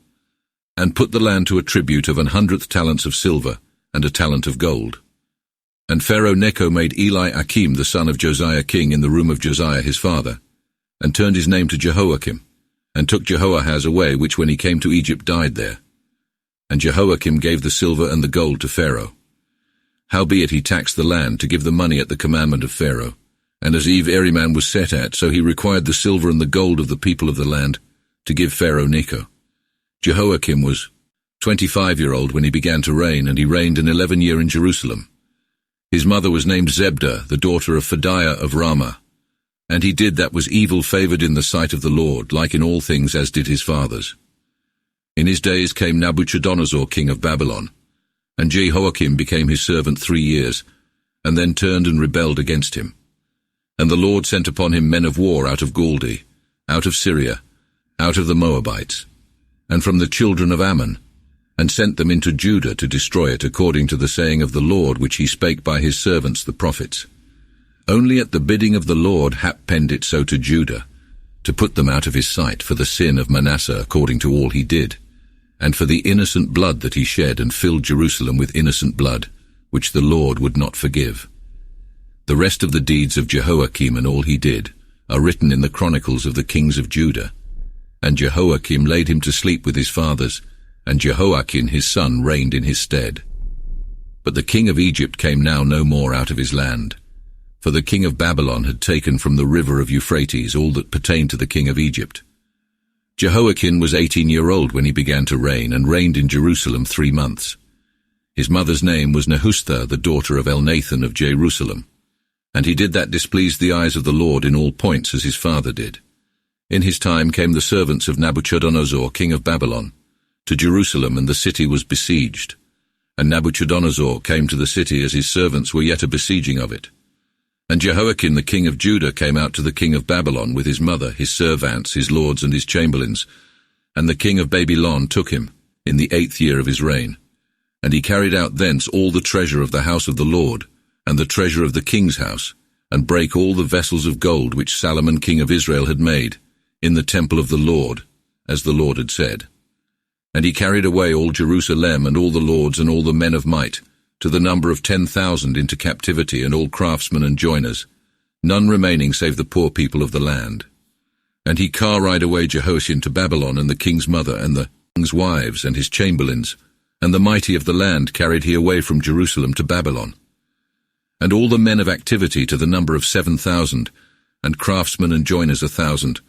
and put the land to a tribute of 100 talents of silver, and a talent of gold. And Pharaoh Necho made Eli-Achim the son of Josiah king in the room of Josiah his father, and turned his name to Jehoiakim, and took Jehoahaz away, which when he came to Egypt died there. And Jehoiakim gave the silver and the gold to Pharaoh. Howbeit he taxed the land to give the money at the commandment of Pharaoh, and as eve every man was set at, so he required the silver and the gold of the people of the land to give Pharaoh Necho. Jehoiakim was 25-year-old when he began to reign, and he reigned an 11 year in Jerusalem. His mother was named Zebdah, the daughter of Phadiah of Ramah. And he did that was evil-favored in the sight of the Lord, like in all things as did his fathers. In his days came Nabuchodonosor king of Babylon, and Jehoiakim became his servant 3 years, and then turned and rebelled against him. And the Lord sent upon him men of war out of Lorde, out of Syria, out of the Moabites, and from the children of Ammon, and sent them into Judah to destroy it, according to the saying of the Lord which he spake by his servants the prophets. Only at the bidding of the Lord hap penned it so to Judah, to put them out of his sight for the sin of Manasseh according to all he did, and for the innocent blood that he shed, and filled Jerusalem with innocent blood, which the Lord would not forgive. The rest of the deeds of Jehoiakim and all he did are written in the chronicles of the kings of Judah. And Jehoiakim laid him to sleep with his fathers, and Jehoiachin his son reigned in his stead. But the king of Egypt came now no more out of his land, for the king of Babylon had taken from the river of Euphrates all that pertained to the king of Egypt. Jehoiachin was 18-year-old when he began to reign, and reigned in Jerusalem 3 months. His mother's name was Nehushta, the daughter of Elnathan of Jerusalem. And he did that displeased the eyes of the Lord in all points as his father did. In his time came the servants of Nabuchodonosor king of Babylon to Jerusalem, and the city was besieged. And Nabuchodonosor came to the city as his servants were yet a besieging of it. And Jehoiakim the king of Judah came out to the king of Babylon with his mother, his servants, his lords, and his chamberlains. And the king of Babylon took him in the 8th year of his reign. And he carried out thence all the treasure of the house of the Lord, and the treasure of the king's house, and brake all the vessels of gold which Solomon king of Israel had made, in the temple of the Lord, as the Lord had said. And he carried away all Jerusalem, and all the lords, and all the men of might, to the number of 10,000 into captivity, and all craftsmen and joiners, none remaining save the poor people of the land. And he carried away Jehoiachin to Babylon, and the king's mother, and the king's wives, and his chamberlains, and the mighty of the land carried he away from Jerusalem to Babylon. And all the men of activity to the number of 7,000, and craftsmen and joiners 1,000,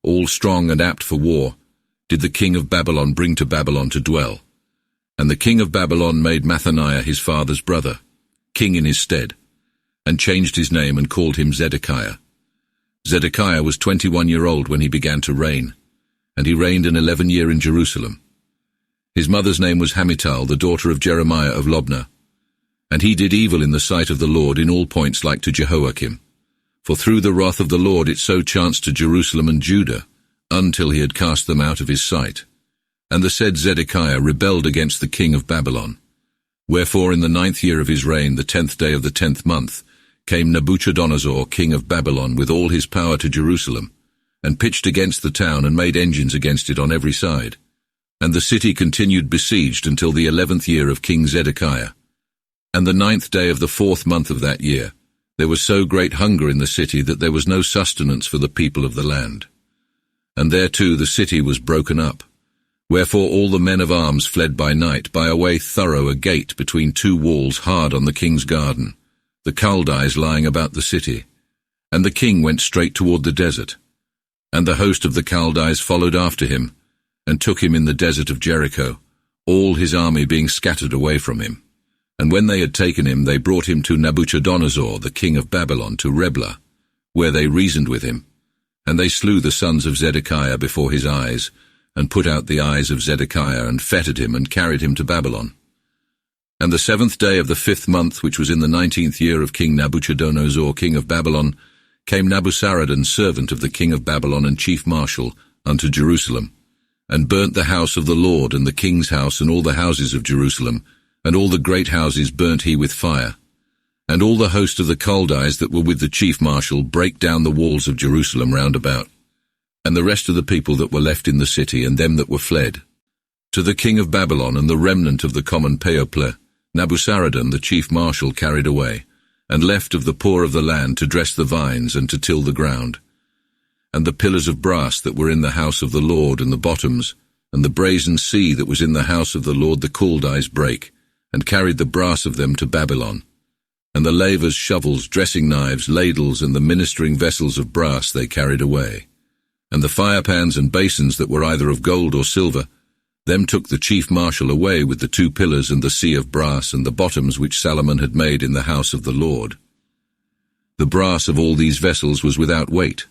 all strong and apt for war, did the king of Babylon bring to Babylon to dwell. And the king of Babylon made Mathaniah his father's brother king in his stead, and changed his name and called him Zedekiah. Zedekiah was 21-year-old when he began to reign, and he reigned an 11 year in Jerusalem. His mother's name was Hamutal, the daughter of Jeremiah of Lobnah. And he did evil in the sight of the Lord in all points like to Jehoiakim. For through the wrath of the Lord it so chanced to Jerusalem and Judah, until he had cast them out of his sight. And the said Zedekiah rebelled against the king of Babylon. Wherefore in the 9th year of his reign, the 10th day of the 10th month, came Nabuchodonosor king of Babylon with all his power to Jerusalem, and pitched against the town, and made engines against it on every side. And the city continued besieged until the 11th year of King Zedekiah. And the 9th day of the 4th month of that year, there was so great hunger in the city that there was no sustenance for the people of the land. And thereto the city was broken up. Wherefore all the men of arms fled by night by a way thorough a gate between 2 walls hard on the king's garden, the Chaldees lying about the city. And the king went straight toward the desert. And the host of the Chaldees followed after him, and took him in the desert of Jericho, all his army being scattered away from him. And when they had taken him, they brought him to Nabuchodonosor, the king of Babylon, to Riblah, where they reasoned with him. And they slew the sons of Zedekiah before his eyes, and put out the eyes of Zedekiah, and fettered him, and carried him to Babylon. And the 7th day of the 5th month, which was in the 19th year of King Nabuchodonosor, king of Babylon, came Nabuzaradan, servant of the king of Babylon and chief marshal, unto Jerusalem, and burnt the house of the Lord, and the king's house, and all the houses of Jerusalem, and all the great houses burnt he with fire. And all the host of the Chaldees that were with the chief marshal brake down the walls of Jerusalem round about, and the rest of the people that were left in the city, and them that were fled. To the king of Babylon and the remnant of the common People, Nabuzaradan the chief marshal carried away, and left of the poor of the land to dress the vines and to till the ground. And the pillars of brass that were in the house of the Lord, and the bottoms, and the brazen sea that was in the house of the Lord, the Chaldees brake, and carried the brass of them to Babylon. And the lavers, shovels, dressing knives, ladles, and the ministering vessels of brass they carried away. And the firepans and basins that were either of gold or silver, them took the chief marshal away with the 2 pillars and the sea of brass and the bottoms which Solomon had made in the house of the Lord. The brass of all these vessels was without weight.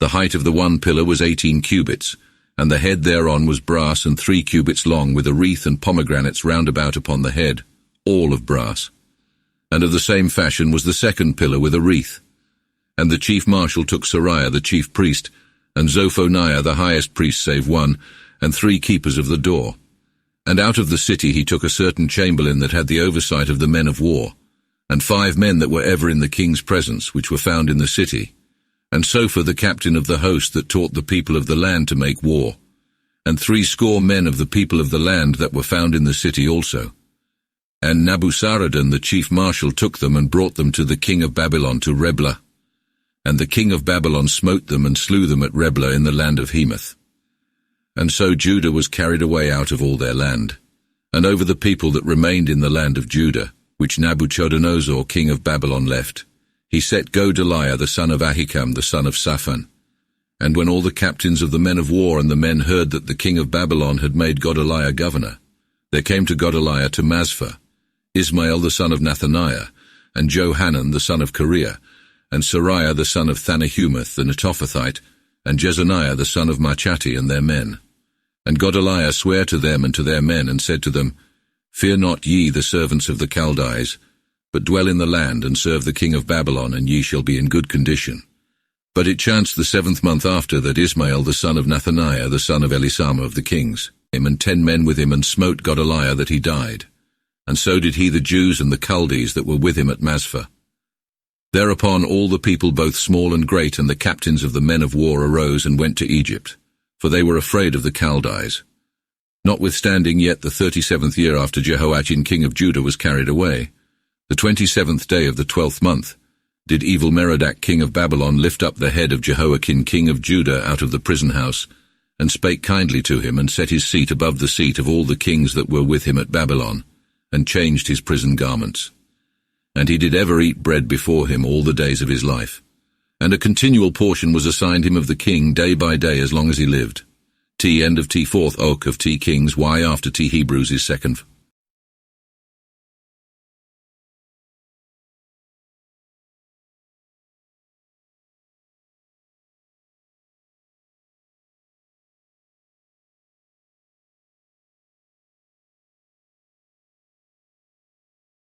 The height of the one pillar was 18 cubits, and the head thereon was brass and 3 cubits long, with a wreath and pomegranates round about upon the head, all of brass. And of the same fashion was the 2nd pillar with a wreath. And the chief marshal took Seraiah the chief priest, and Zophoniah the highest priest save one, and 3 keepers of the door. And out of the city he took a certain chamberlain that had the oversight of the men of war, and 5 men that were ever in the king's presence, which were found in the city, and Sophar the captain of the host that taught the people of the land to make war, and 60 men of the people of the land that were found in the city also. And Nabuzaradan the chief marshal took them and brought them to the king of Babylon to Riblah. And the king of Babylon smote them and slew them at Riblah in the land of Hamath. And so Judah was carried away out of all their land. And over the people that remained in the land of Judah, which Nabuchodonosor king of Babylon left, he set Godaliah the son of Ahikam the son of Shaphan. And when all the captains of the men of war and the men heard that the king of Babylon had made Godaliah governor, there came to Godaliah to Mazphah Ismael the son of Nathaniah, and Johanan the son of Kareah, and Seraiah the son of Thanahumath the Netophathite, and Jezaniah the son of Machati, and their men. And Godaliah sware to them and to their men, and said to them, Fear not ye the servants of the Chaldees, but dwell in the land, and serve the king of Babylon, and ye shall be in good condition. But it chanced the 7th month after that Ismael the son of Nathaniah the son of Elisama of the kings came, and 10 men with him, and smote Godaliah that he died. And so did he the Jews and the Chaldees that were with him at Mazphah. Thereupon all the people, both small and great, and the captains of the men of war arose and went to Egypt, for they were afraid of the Chaldees. Notwithstanding yet the 37th year after Jehoiachin king of Judah was carried away, the 27th day of the 12th month, did Evil-Merodach king of Babylon lift up the head of Jehoiachin king of Judah out of the prison house, and spake kindly to him, and set his seat above the seat of all the kings that were with him at Babylon, and changed his prison garments. And he did ever eat bread before him all the days of his life. And a continual portion was assigned him of the king day by day as long as he lived. T end of T 4th ok of T Kings Y after T Hebrews is second.